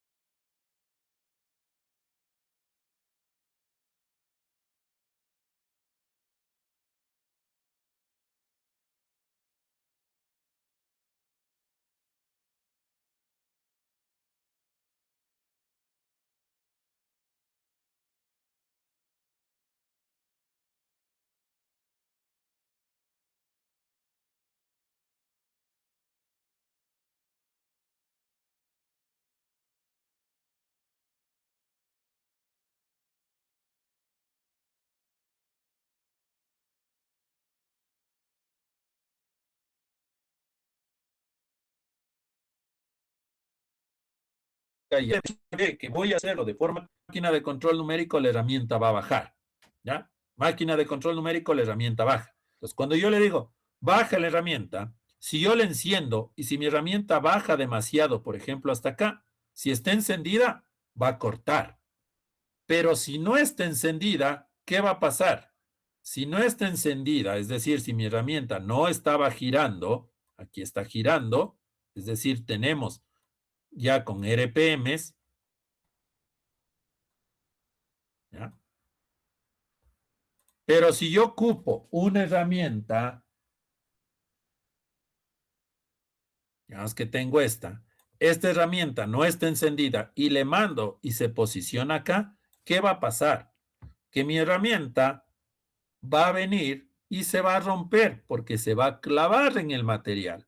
Que voy a hacerlo de forma máquina de control numérico, la herramienta va a bajar. ¿Ya? Máquina de control numérico, la herramienta baja. Entonces, cuando yo le digo, baja la herramienta, si yo la enciendo y si mi herramienta baja demasiado, por ejemplo, hasta acá, si está encendida, va a cortar. Pero si no está encendida, ¿qué va a pasar? Si no está encendida, es decir, si mi herramienta no estaba girando, aquí está girando, es decir, tenemos ya con RPMs, ¿ya? Pero si yo ocupo una herramienta, digamos que tengo esta herramienta no está encendida y le mando y se posiciona acá, ¿qué va a pasar? Que mi herramienta va a venir y se va a romper porque se va a clavar en el material.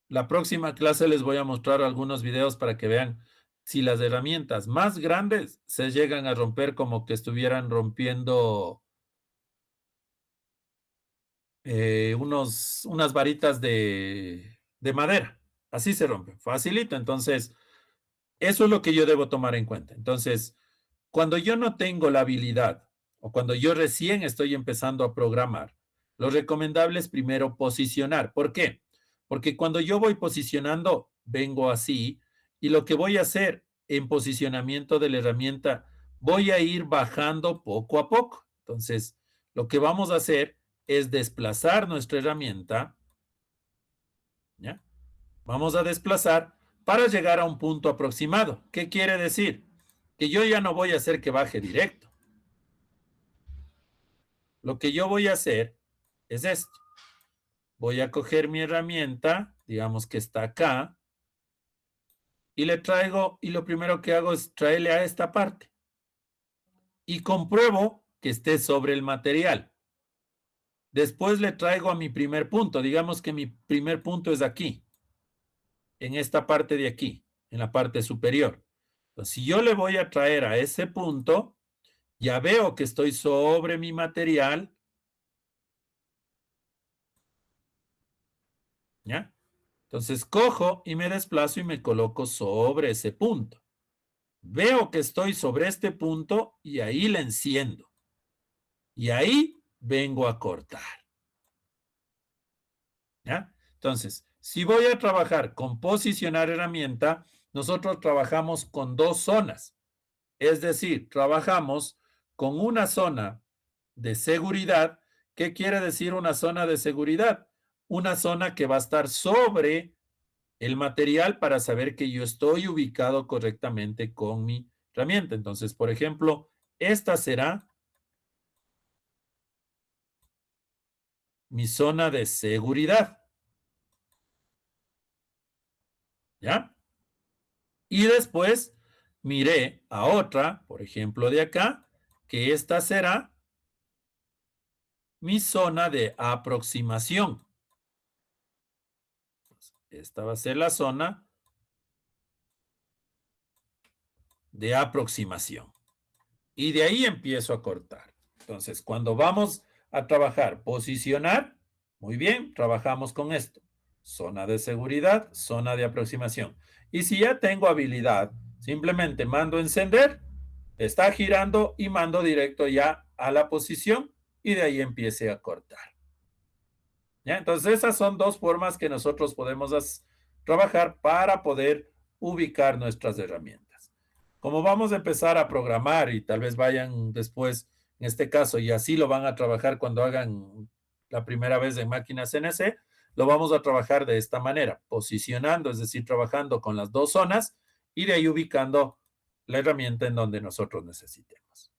La próxima clase les voy a mostrar algunos videos para que vean si las herramientas más grandes se llegan a romper como que estuvieran rompiendo unas varitas de madera. Así se rompe, facilito. Entonces, eso es lo que yo debo tomar en cuenta. Entonces, cuando yo no tengo la habilidad o cuando yo recién estoy empezando a programar, lo recomendable es primero posicionar. ¿Por qué? Porque cuando yo voy posicionando, vengo así y lo que voy a hacer en posicionamiento de la herramienta, voy a ir bajando poco a poco. Entonces, lo que vamos a hacer es desplazar nuestra herramienta, ¿ya? Vamos a desplazar para llegar a un punto aproximado. ¿Qué quiere decir? Que yo ya no voy a hacer que baje directo. Lo que yo voy a hacer es esto. Voy a coger mi herramienta, digamos que está acá, y le traigo, y lo primero que hago es traerle a esta parte. Y compruebo que esté sobre el material. Después le traigo a mi primer punto. Digamos que mi primer punto es aquí, en esta parte de aquí, en la parte superior. Entonces, si yo le voy a traer a ese punto, ya veo que estoy sobre mi material, ¿ya? Entonces cojo y me desplazo y me coloco sobre ese punto. Veo que estoy sobre este punto y ahí le enciendo. Y ahí vengo a cortar. ¿Ya? Entonces, si voy a trabajar con posicionar herramienta, nosotros trabajamos con dos zonas. Es decir, trabajamos con una zona de seguridad. ¿Qué quiere decir una zona de seguridad? Una zona que va a estar sobre el material para saber que yo estoy ubicado correctamente con mi herramienta. Entonces, por ejemplo, esta será mi zona de seguridad. ¿Ya? Y después miré a otra, por ejemplo de acá, que esta será mi zona de aproximación. Esta va a ser la zona de aproximación. Y de ahí empiezo a cortar. Entonces, cuando vamos a trabajar, posicionar, muy bien, trabajamos con esto. Zona de seguridad, zona de aproximación. Y si ya tengo habilidad, simplemente mando encender, está girando y mando directo ya a la posición y de ahí empiece a cortar. ¿Ya? Entonces, esas son dos formas que nosotros podemos trabajar para poder ubicar nuestras herramientas. Como vamos a empezar a programar y tal vez vayan después, en este caso, y así lo van a trabajar cuando hagan la primera vez en máquinas CNC, lo vamos a trabajar de esta manera, posicionando, es decir, trabajando con las dos zonas y de ahí ubicando la herramienta en donde nosotros necesitemos.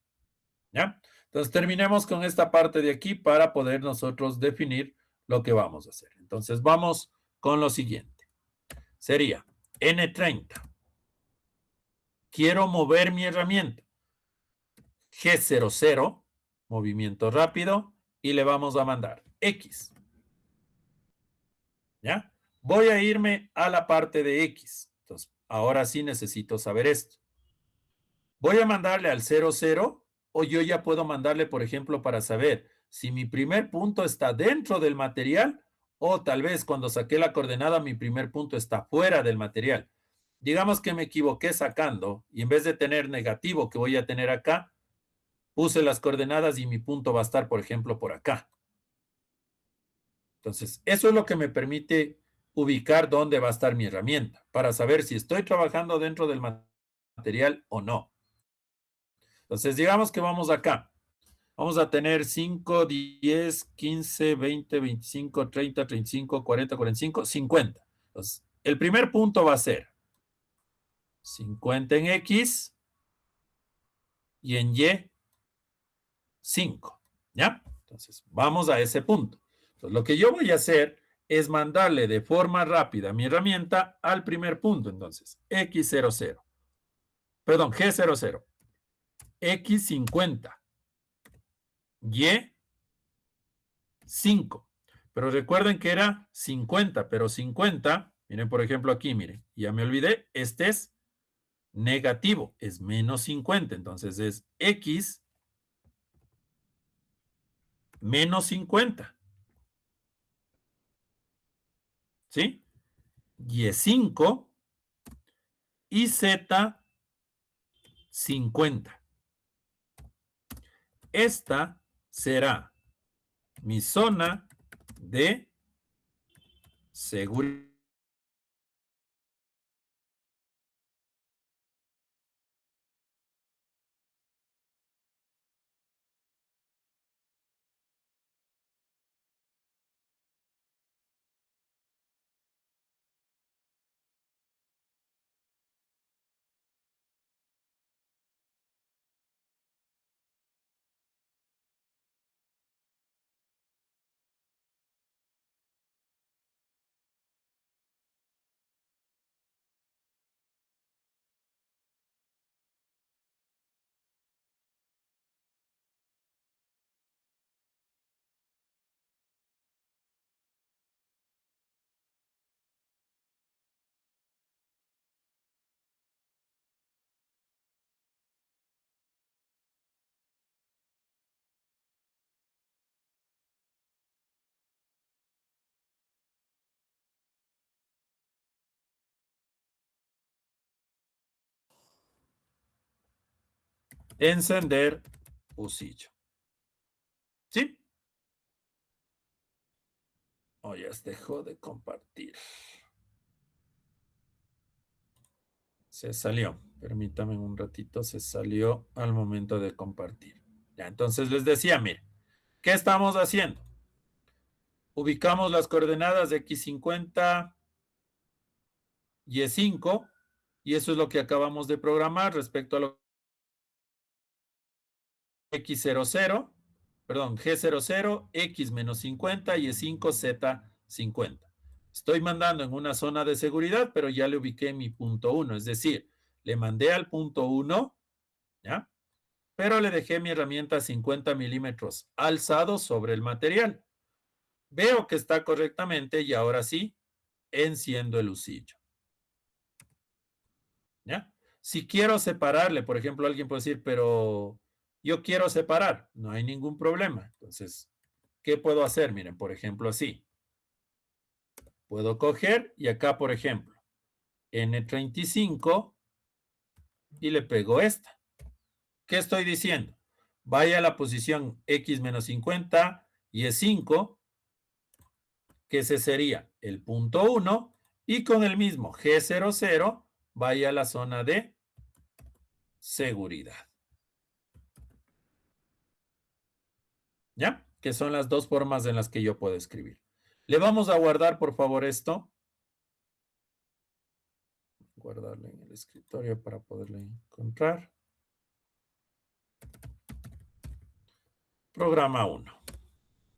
¿Ya? Entonces, terminemos con esta parte de aquí para poder nosotros definir lo que vamos a hacer. Entonces, vamos con lo siguiente. Sería N30. Quiero mover mi herramienta. G00, movimiento rápido, y le vamos a mandar X. ¿Ya? Voy a irme a la parte de X. Entonces, ahora sí necesito saber esto. Voy a mandarle al 00 o yo ya puedo mandarle, por ejemplo, para saber si mi primer punto está dentro del material o tal vez cuando saqué la coordenada mi primer punto está fuera del material. Digamos que me equivoqué sacando y en vez de tener negativo que voy a tener acá, puse las coordenadas y mi punto va a estar, por ejemplo, por acá. Entonces, eso es lo que me permite ubicar dónde va a estar mi herramienta para saber si estoy trabajando dentro del material o no. Entonces, digamos que vamos acá. Vamos a tener 5, 10, 15, 20, 25, 30, 35, 40, 45, 50. Entonces, el primer punto va a ser 50 en X y en Y 5. ¿Ya? Entonces, vamos a ese punto. Entonces, lo que yo voy a hacer es mandarle de forma rápida mi herramienta al primer punto. Entonces, X00. Perdón, G00. X50. Y 5. Pero recuerden que era 50, pero 50, miren por ejemplo aquí, miren, ya me olvidé, este es negativo, es menos 50, entonces es X menos 50, ¿sí? Y es 5 y Z 50. Esta será mi zona de seguridad. Encender usillo. ¿Sí? O ya dejó de compartir. Se salió. Permítame un ratito, se salió al momento de compartir. Ya, entonces les decía, miren, ¿qué estamos haciendo? Ubicamos las coordenadas de X50 y Y5, y eso es lo que acabamos de programar respecto a lo X00. perdón, G00, X menos 50 y E5, Z 50. Estoy mandando en una zona de seguridad, pero ya le ubiqué mi punto 1, es decir, le mandé al punto 1, ¿ya? Pero le dejé mi herramienta 50 milímetros alzado sobre el material. Veo que está correctamente y ahora sí, enciendo el usillo. ¿Ya? Si quiero separarle, por ejemplo, alguien puede decir, pero yo quiero separar, no hay ningún problema. Entonces, ¿qué puedo hacer? Miren, por ejemplo, así. Puedo coger y acá, por ejemplo, N35 y le pego esta. ¿Qué estoy diciendo? Vaya a la posición X menos 50 y E5, que ese sería el punto 1, y con el mismo G00 vaya a la zona de seguridad. ¿Ya? Que son las dos formas en las que yo puedo escribir. Le vamos a guardar, por favor, esto. Guardarle en el escritorio para poderle encontrar. Programa 1.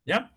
¿Ya?